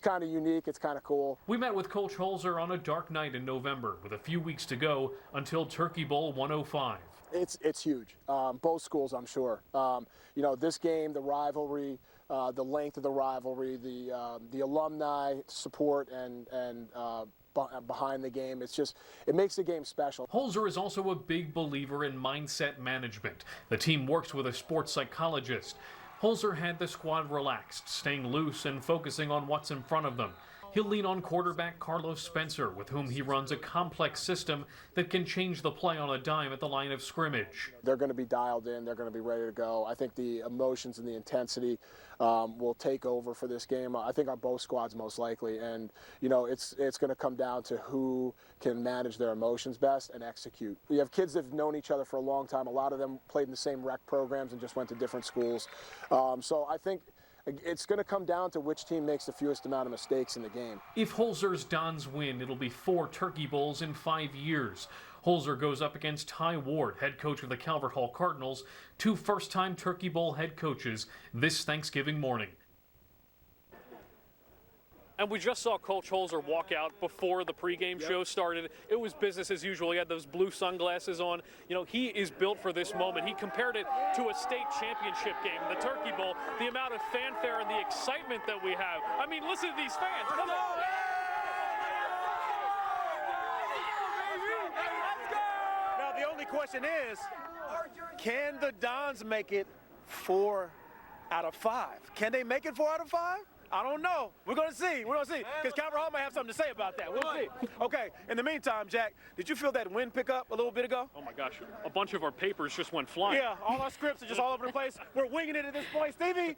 kind of unique. It's kind of cool. We met with Coach Holzer on a dark night in November with a few weeks to go until Turkey Bowl 105. It's huge. Both schools, I'm sure. This game, the rivalry, the length of the rivalry, the alumni support and behind the game, it makes the game special. Holzer is also a big believer in mindset management. The team works with a sports psychologist. Holzer had the squad relaxed, staying loose and focusing on what's in front of them. He'll lean on quarterback Carlos Spencer, with whom he runs a complex system that can change the play on a dime at the line of scrimmage. They're going to be dialed in. They're going to be ready to go. I think the emotions and the intensity will take over for this game. I think on both squads most likely. And, it's going to come down to who can manage their emotions best and execute. We have kids that have known each other for a long time. A lot of them played in the same rec programs and just went to different schools. So I think it's going to come down to which team makes the fewest amount of mistakes in the game. If Holzer's Dons win, it'll be 4 Turkey Bowls in 5 years. Holzer goes up against Ty Ward, head coach of the Calvert Hall Cardinals, 2 first-time Turkey Bowl head coaches this Thanksgiving morning. And we just saw Coach Holzer walk out before the pregame show started. It was business as usual. He had those blue sunglasses on. He is built for this moment. He compared it to a state championship game, the Turkey Bowl, the amount of fanfare and the excitement that we have. I mean, listen to these fans. Come on. Now, the only question is, can the Dons make it 4 out of 5? Can they make it 4 out of 5? I don't know. We're going to see. We're going to see. Because Calvert Hall might have something to say about that. We'll see. Okay. In the meantime, Jack, did you feel that wind pick up a little bit ago? Oh, my gosh. A bunch of our papers just went flying. Yeah. All our scripts are just all over the place. We're winging it at this point. Stevie,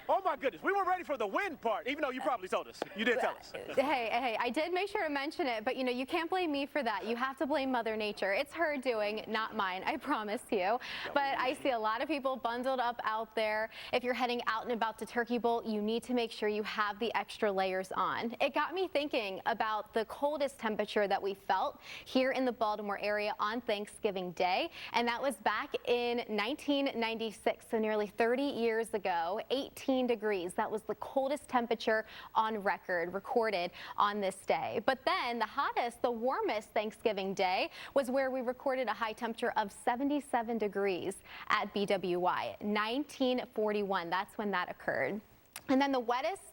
oh, my goodness. We weren't ready for the wind part, even though you probably told us. You did tell us. Hey, I did make sure to mention it, but, you can't blame me for that. You have to blame Mother Nature. It's her doing, not mine, I promise you. But I see a lot of people bundled up out there. If you're heading out and about to Turkey Bowl, you need to make sure you have the extra layers on. It got me thinking about the coldest temperature that we felt here in the Baltimore area on Thanksgiving Day, and that was back in 1996, so nearly 30 years ago, 18 degrees. That was the coldest temperature on record recorded on this day. But then the warmest Thanksgiving Day was where we recorded a high temperature of 77 degrees at BWI, 1941. That's when that occurred. And then the wettest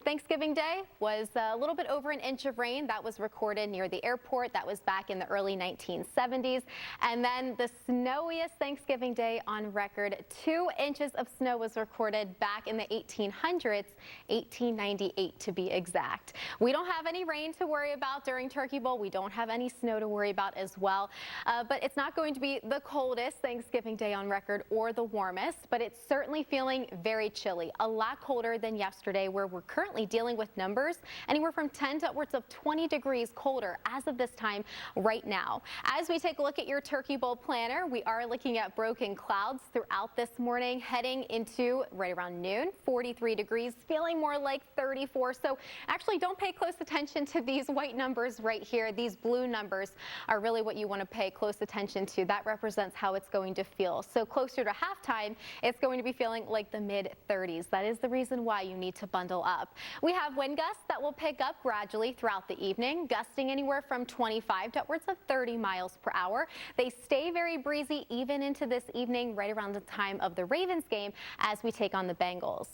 Thanksgiving Day was a little bit over an inch of rain. That was recorded near the airport. That was back in the early 1970s. And then the snowiest Thanksgiving Day on record, 2 inches of snow was recorded back in the 1800s, 1898 to be exact. We don't have any rain to worry about during Turkey Bowl. We don't have any snow to worry about as well. But it's not going to be the coldest Thanksgiving Day on record or the warmest, but it's certainly feeling very chilly, a lot colder than yesterday, where we're currently dealing with numbers anywhere from 10 to upwards of 20 degrees colder as of this time right now. As we take a look at your Turkey Bowl planner, we are looking at broken clouds throughout this morning, heading into right around noon, 43 degrees, feeling more like 34. So actually don't pay close attention to these white numbers right here. These blue numbers are really what you want to pay close attention to. That represents how it's going to feel. So closer to halftime, it's going to be feeling like the mid-30s. That is the reason why you need to bundle up. We have wind gusts that will pick up gradually throughout the evening, gusting anywhere from 25 to upwards of 30 miles per hour. They stay very breezy even into this evening, right around the time of the Ravens game as we take on the Bengals.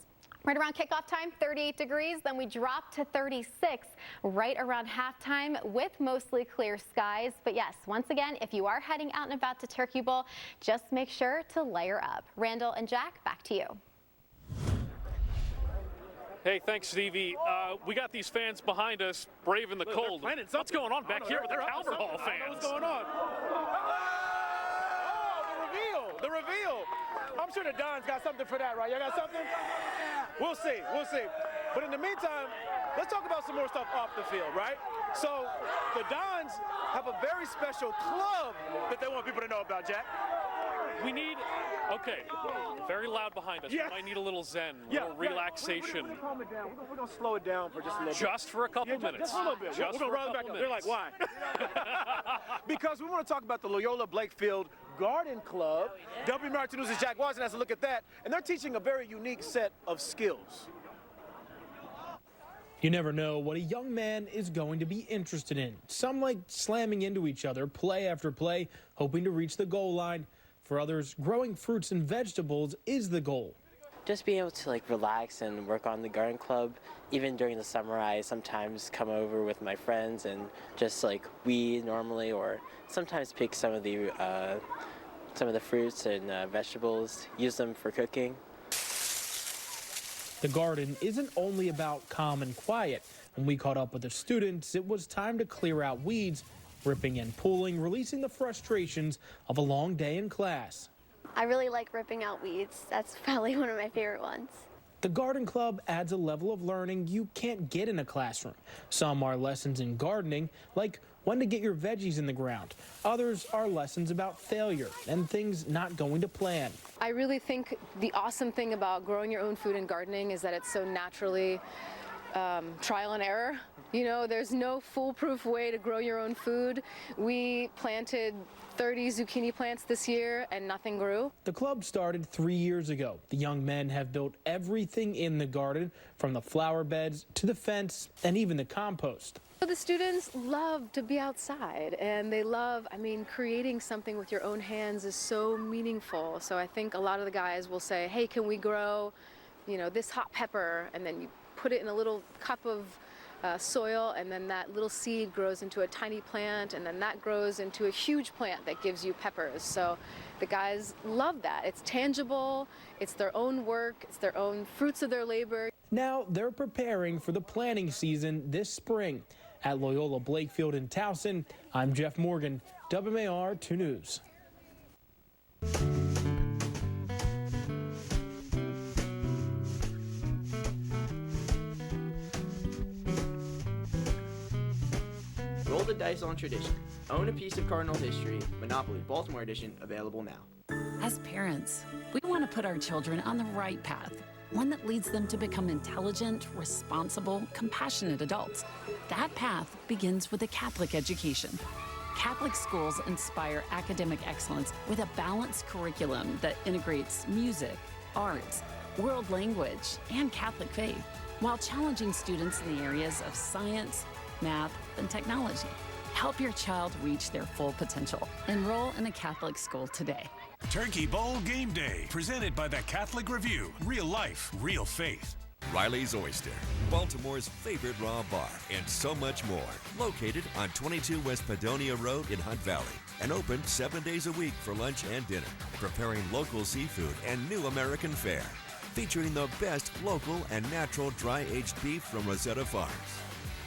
Right around kickoff time, 38 degrees, then we drop to 36 right around halftime with mostly clear skies. But yes, once again, if you are heading out and about to Turkey Bowl, just make sure to layer up. Randall and Jack, back to you. Hey, thanks, Stevie. We got these fans behind us, braving the cold. What's going on back here with the Calvert Hall fans? What's going on? Oh, the reveal. The reveal. I'm sure the Dons got something for that, right? Y'all got something? We'll see. We'll see. But in the meantime, let's talk about some more stuff off the field, right? So the Dons have a very special club that they want people to know about, Jack. We need, okay, very loud behind us. Yeah. We might need a little zen, a little relaxation. We're calm it down. We're going to slow it down for just a little bit. Just for a couple minutes. Just a little bit. We're going to roll it back up. They're like, why? Because we want to talk about the Loyola Blakefield Garden Club. WMRT News' Jack Watson has a look at that. And they're teaching a very unique set of skills. You never know what a young man is going to be interested in. Some like slamming into each other play after play, hoping to reach the goal line. For others, growing fruits and vegetables is the goal. Just being able to relax and work on the garden club. Even during the summer, I sometimes come over with my friends and just weed normally, or sometimes pick some of the fruits and vegetables, use them for cooking. The garden isn't only about calm and quiet. When we caught up with the students, it was time to clear out weeds, ripping and pulling, releasing the frustrations of a long day in class. I really like ripping out weeds. That's probably one of my favorite ones. The garden club adds a level of learning you can't get in a classroom. Some are lessons in gardening, like when to get your veggies in the ground. Others are lessons about failure and things not going to plan. I really think the awesome thing about growing your own food and gardening is that it's so naturally trial and error. You know, there's no foolproof way to grow your own food. We planted 30 zucchini plants this year and nothing grew. The club started 3 years ago. The young men have built everything in the garden, from the flower beds to the fence and even the compost. The students love to be outside, and they love, creating something with your own hands is so meaningful. So I think a lot of the guys will say, hey, can we grow, this hot pepper? And then you put it in a little cup of soil, and then that little seed grows into a tiny plant, and then that grows into a huge plant that gives you peppers. So the guys love that. It's tangible, it's their own work, it's their own fruits of their labor. Now they're preparing for the planting season this spring. At Loyola Blakefield in Towson, I'm Jeff Morgan, WMAR 2 News. Roll the dice on tradition. Own a piece of Cardinal history. Monopoly Baltimore Edition available now. As parents, we want to put our children on the right path, one that leads them to become intelligent, responsible, compassionate adults. That path begins with a Catholic education. Catholic schools inspire academic excellence with a balanced curriculum that integrates music, arts, world language, and Catholic faith, while challenging students in the areas of science, math, and technology. Help your child reach their full potential. Enroll in a Catholic school today. Turkey Bowl Game Day, presented by the Catholic Review. Real life, real faith. Riley's Oyster, Baltimore's favorite raw bar, and so much more. Located on 22 West Padonia Road in Hunt Valley, and open 7 days a week for lunch and dinner. Preparing local seafood and new American fare. Featuring the best local and natural dry-aged beef from Rosetta Farms.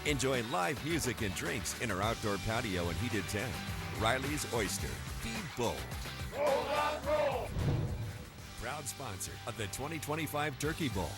Enjoy live music and drinks in our outdoor patio and heated tent. Riley's Oyster. Be bold. Roll. Proud sponsor of the 2025 Turkey Bowl.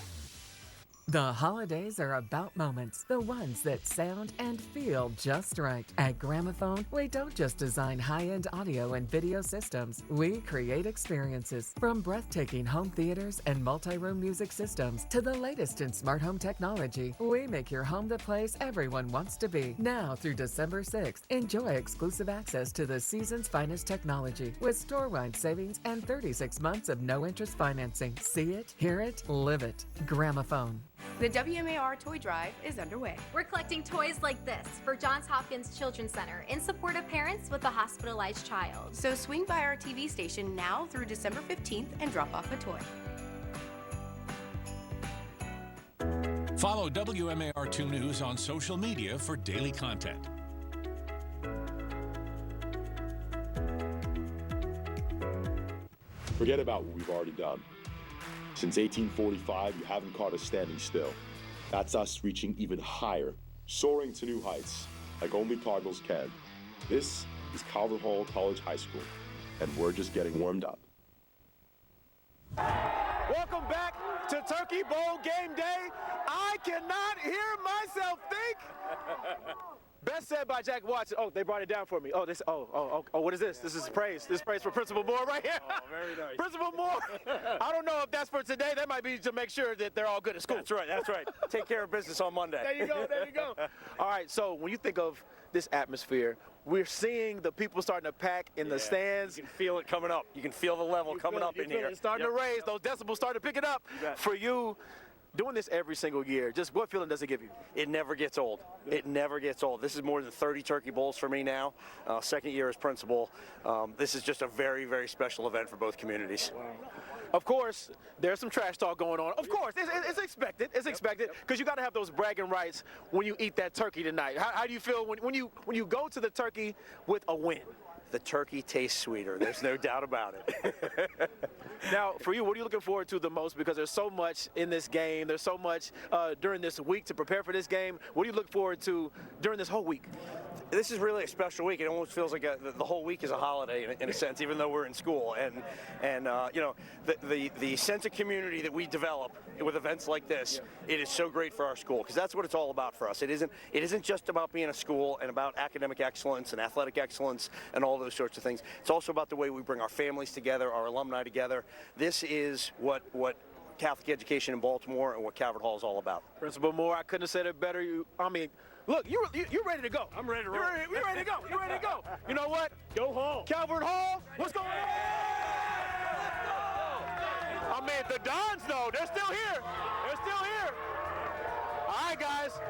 The holidays are about moments, the ones that sound and feel just right. At Gramophone, we don't just design high-end audio and video systems, we create experiences. From breathtaking home theaters and multi-room music systems to the latest in smart home technology, we make your home the place everyone wants to be. Now through December 6th, enjoy exclusive access to the season's finest technology with store-wide savings and 36 months of no-interest financing. See it, hear it, live it. Gramophone. The WMAR Toy Drive is underway. We're collecting toys like this for Johns Hopkins Children's Center in support of parents with a hospitalized child. So swing by our TV station now through December 15th and drop off a toy. Follow WMAR 2 News on social media for daily content. Forget about what we've already done. Since 1845, you haven't caught us standing still. That's us reaching even higher, soaring to new heights, like only Cardinals can. This is Calvert College High School, and we're just getting warmed up. Welcome back to Turkey Bowl game day. I cannot hear myself think. Best said by Jack Watson. Oh, they brought it down for me. What is this? This is praise. This is praise for Principal Moore right here. Oh, very nice. Principal Moore. I don't know if that's for today. That might be to make sure that they're all good at school. That's right. That's right. Take care of business on Monday. There you go. There you go. All right. So when you think of this atmosphere, we're seeing the people starting to pack in the stands. You can feel it coming up. You can feel the level coming up in here. It's starting to raise. Those decibels starting to pick it up. For you, doing this every single year, just what feeling does it give you? It never gets old. It never gets old. This is more than 30 Turkey Bowls for me now. Second year as principal. This is just a very, very special event for both communities. Wow. Of course, there's some trash talk going on. Of course, it's expected. It's expected because you got to have those bragging rights when you eat that turkey tonight. How do you feel when you go to the turkey with a win? The turkey tastes sweeter. There's no doubt about it. Now, for you, what are you looking forward to the most? Because there's so much in this game. There's so much during this week to prepare for this game. What do you look forward to during this whole week? This is really a special week. It almost feels like the whole week is a holiday in a sense, even though we're in school. And you know, the sense of community that we develop with events like this, it is so great for our school because that's what it's all about for us. It isn't just about being a school and about academic excellence and athletic excellence and all those sorts of things. It's also about the way we bring our families together, our alumni together. This is what Catholic education in Baltimore and what Calvert Hall is all about. Principal Moore, I couldn't have said it better. Look, you're ready to go. I'm ready to roll. You're ready to go. You're ready to go. You know what? Go Hall. Calvert Hall, what's going on? I mean, the Dons, though, they're still here. They're still here. All right, guys.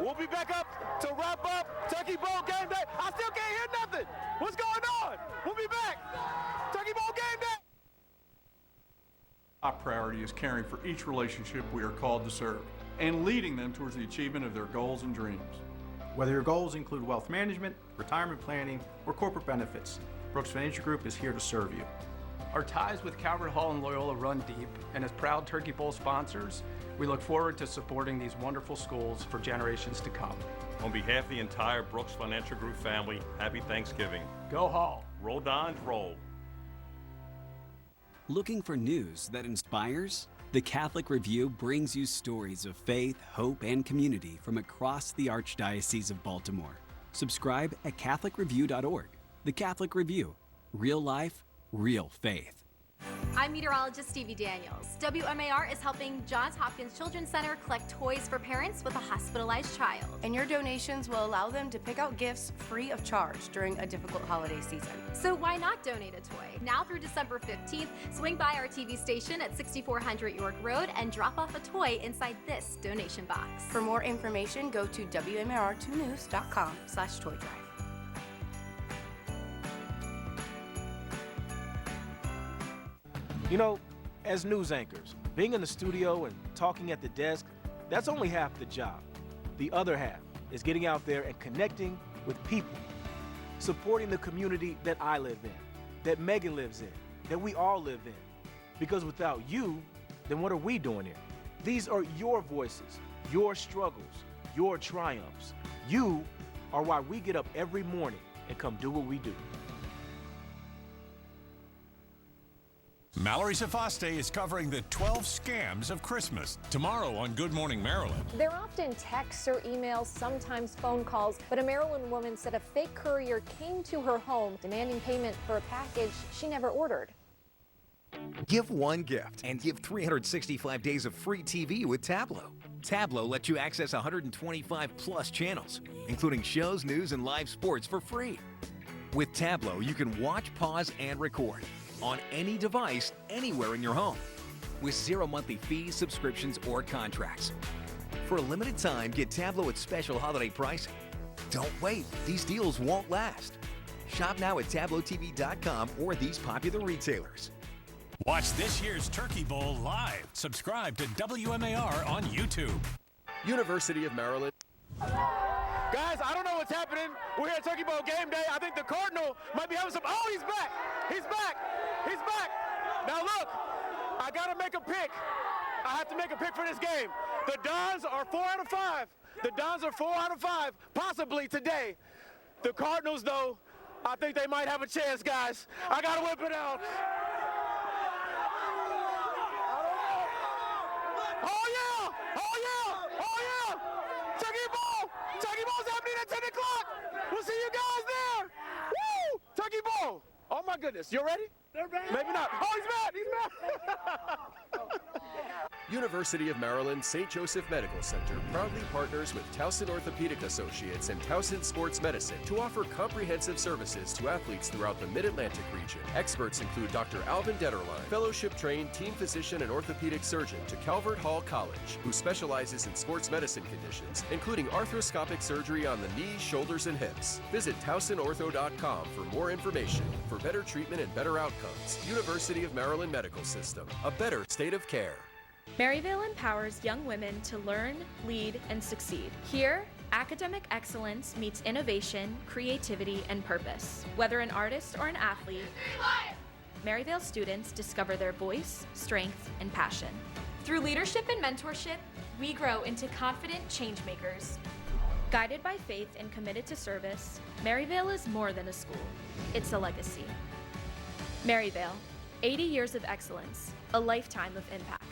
We'll be back up to wrap up Turkey Bowl game day. I still can't hear nothing. What's going on? We'll be back. Turkey Bowl game day. Our priority is caring for each relationship we are called to serve and leading them towards the achievement of their goals and dreams. Whether your goals include wealth management, retirement planning, or corporate benefits, Brooks Financial Group is here to serve you. Our ties with Calvert Hall and Loyola run deep, and as proud Turkey Bowl sponsors, we look forward to supporting these wonderful schools for generations to come. On behalf of the entire Brooks Financial Group family, happy Thanksgiving. Go Hall! Roll Dons, roll! Looking for news that inspires? The Catholic Review brings you stories of faith, hope, and community from across the Archdiocese of Baltimore. Subscribe at CatholicReview.org. The Catholic Review. Real life, real faith. I'm meteorologist Stevie Daniels. WMAR is helping Johns Hopkins Children's Center collect toys for parents with a hospitalized child. And your donations will allow them to pick out gifts free of charge during a difficult holiday season. So why not donate a toy? Now through December 15th, swing by our TV station at 6400 York Road and drop off a toy inside this donation box. For more information, go to WMAR2news.com/toy drive. You know, as news anchors, being in the studio and talking at the desk, that's only half the job. The other half is getting out there and connecting with people, supporting the community that I live in, that Megan lives in, that we all live in. Because without you, then what are we doing here? These are your voices, your struggles, your triumphs. You are why we get up every morning and come do what we do. Mallory Safaste is covering the 12 scams of Christmas tomorrow on Good Morning Maryland. They're often texts or emails, sometimes phone calls, but a Maryland woman said a fake courier came to her home demanding payment for a package she never ordered. Give one gift and give 365 days of free TV with Tablo. Tablo lets you access 125 plus channels, including shows, news, and live sports for free. With Tablo, you can watch, pause, and record on any device, anywhere in your home, with zero monthly fees, subscriptions, or contracts. For a limited time, get Tablo at special holiday pricing. Don't wait, these deals won't last. Shop now at TabloTV.com or these popular retailers. Watch this year's Turkey Bowl live. Subscribe to WMAR on YouTube. University of Maryland. Guys, I don't know what's happening. We're here at Turkey Bowl game day. I think the Cardinal might be having some. Oh, he's back. He's back. He's back. Now look, I got to make a pick. I have to make a pick for this game. The Dons are 4 out of 5. The Dons are 4 out of 5, possibly today. The Cardinals, though, I think they might have a chance, guys. I got to whip it out. yeah! Oh yeah! Oh yeah! Turkey Ball's happening at 10 o'clock! We'll see you guys there! Woo! Turkey Ball! Oh my goodness, you ready? Maybe not. Oh, he's mad! He's mad! University of Maryland St. Joseph Medical Center proudly partners with Towson Orthopedic Associates and Towson Sports Medicine to offer comprehensive services to athletes throughout the Mid-Atlantic region. Experts include Dr. Alvin Detterline, fellowship-trained team physician and orthopedic surgeon to Calvert Hall College, who specializes in sports medicine conditions, including arthroscopic surgery on the knees, shoulders, and hips. Visit TowsonOrtho.com for more information. For better treatment and better outcomes, University of Maryland Medical System, a better state of care. Maryvale empowers young women to learn, lead, and succeed. Here, academic excellence meets innovation, creativity, and purpose. Whether an artist or an athlete, Maryvale students discover their voice, strength, and passion. Through leadership and mentorship, we grow into confident change makers. Guided by faith and committed to service, Maryvale is more than a school. It's a legacy. Maryvale, 80 years of excellence, a lifetime of impact.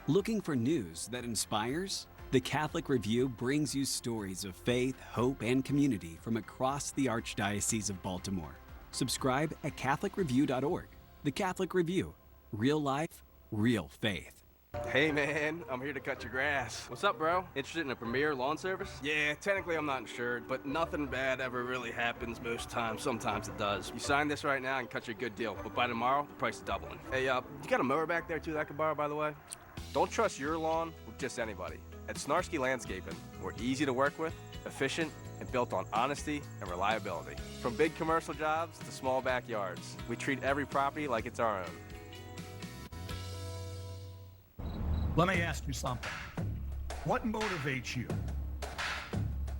Looking for news that inspires? The Catholic Review brings you stories of faith, hope, and community from across the Archdiocese of Baltimore. Subscribe at CatholicReview.org. The Catholic Review. Real life, real faith. Hey man, I'm here to cut your grass. What's up, bro? Interested in a Premier lawn service? Yeah, technically I'm not insured, but nothing bad ever really happens most times. Sometimes it does. You sign this right now and cut you a good deal, but by tomorrow, the price is doubling. Hey, you got a mower back there too that I could borrow, by the way? Don't trust your lawn with just anybody. At Snarsky Landscaping, we're easy to work with, efficient, and built on honesty and reliability. From big commercial jobs to small backyards, we treat every property like it's our own. Let me ask you something. What motivates you?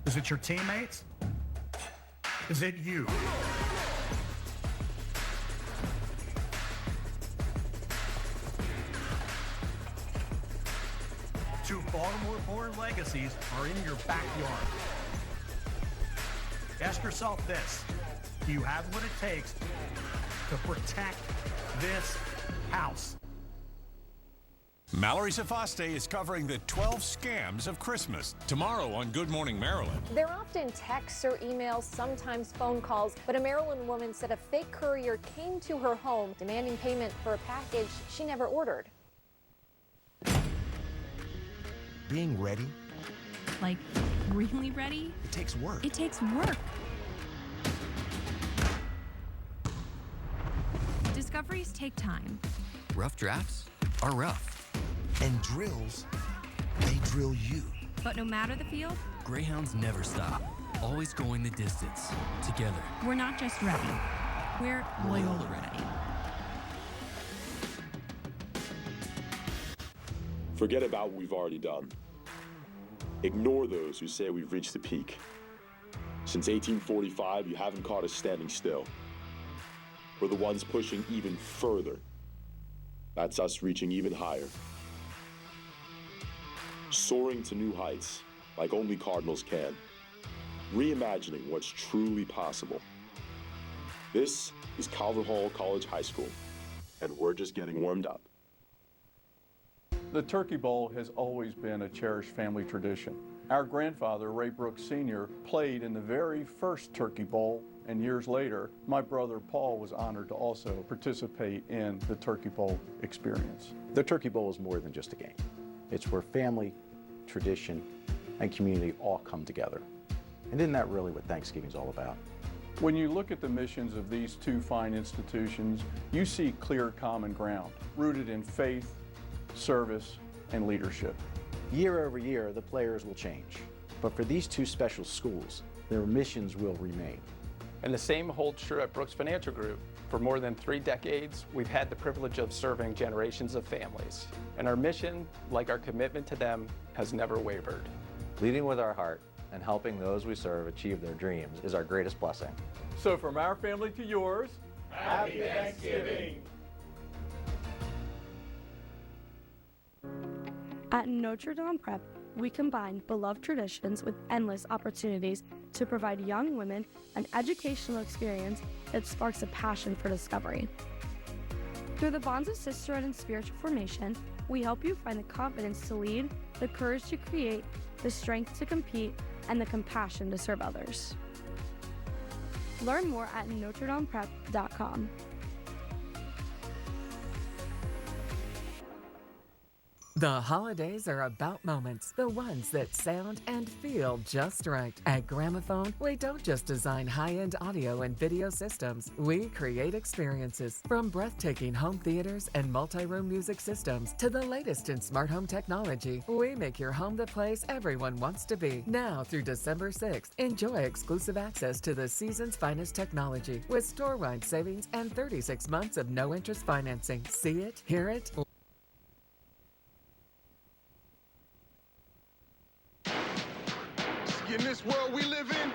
Is it your teammates? Is it you? Two Baltimore-born legacies are in your backyard. Ask yourself this: do you have what it takes to protect this house? Mallory Safaste is covering the 12 scams of Christmas tomorrow on Good Morning Maryland. They're often texts or emails, sometimes phone calls, but a Maryland woman said a fake courier came to her home demanding payment for a package she never ordered. Being ready? Like, really ready? It takes work. It takes work. Discoveries take time. Rough drafts are rough. And drills, they drill you. But no matter the field, Greyhounds never stop, always going the distance, together. we're not just ready. We're Loyola ready. Forget about what we've already done. Ignore those who say we've reached the peak. Since 1845, you haven't caught us standing still. We're the ones pushing even further. That's us reaching even higher. Soaring to new heights, like only Cardinals can. Reimagining what's truly possible. This is Calvert Hall College High School, and we're just getting warmed up. The Turkey Bowl has always been a cherished family tradition. Our grandfather, Ray Brooks Sr., played in the very first Turkey Bowl, and years later, my brother Paul was honored to also participate in the Turkey Bowl experience. The Turkey Bowl is more than just a game. It's where family, tradition, and community all come together. And isn't that really what Thanksgiving's all about? When you look at the missions of these two fine institutions, you see clear common ground, rooted in faith, service, and leadership. Year over year, the players will change. But for these two special schools, their missions will remain. And the same holds true at Brooks Financial Group. For more than 3 decades, we've had the privilege of serving generations of families. And our mission, like our commitment to them, has never wavered. Leading with our heart and helping those we serve achieve their dreams is our greatest blessing. So from our family to yours, Happy Thanksgiving! At Notre Dame Prep, we combine beloved traditions with endless opportunities to provide young women an educational experience that sparks a passion for discovery. Through the bonds of sisterhood and spiritual formation, We help you find the confidence to lead, the courage to create, the strength to compete, and the compassion to serve others. Learn more at NotreDamePrep.com. The holidays are about moments, the ones that sound and feel just right. At Gramophone, we don't just design high-end audio and video systems. We create experiences. From breathtaking home theaters and multi-room music systems to the latest in smart home technology, we make your home the place everyone wants to be. Now through December 6th, enjoy exclusive access to the season's finest technology with store-wide savings and 36 months of no-interest financing. See it, hear it, In this world we live in,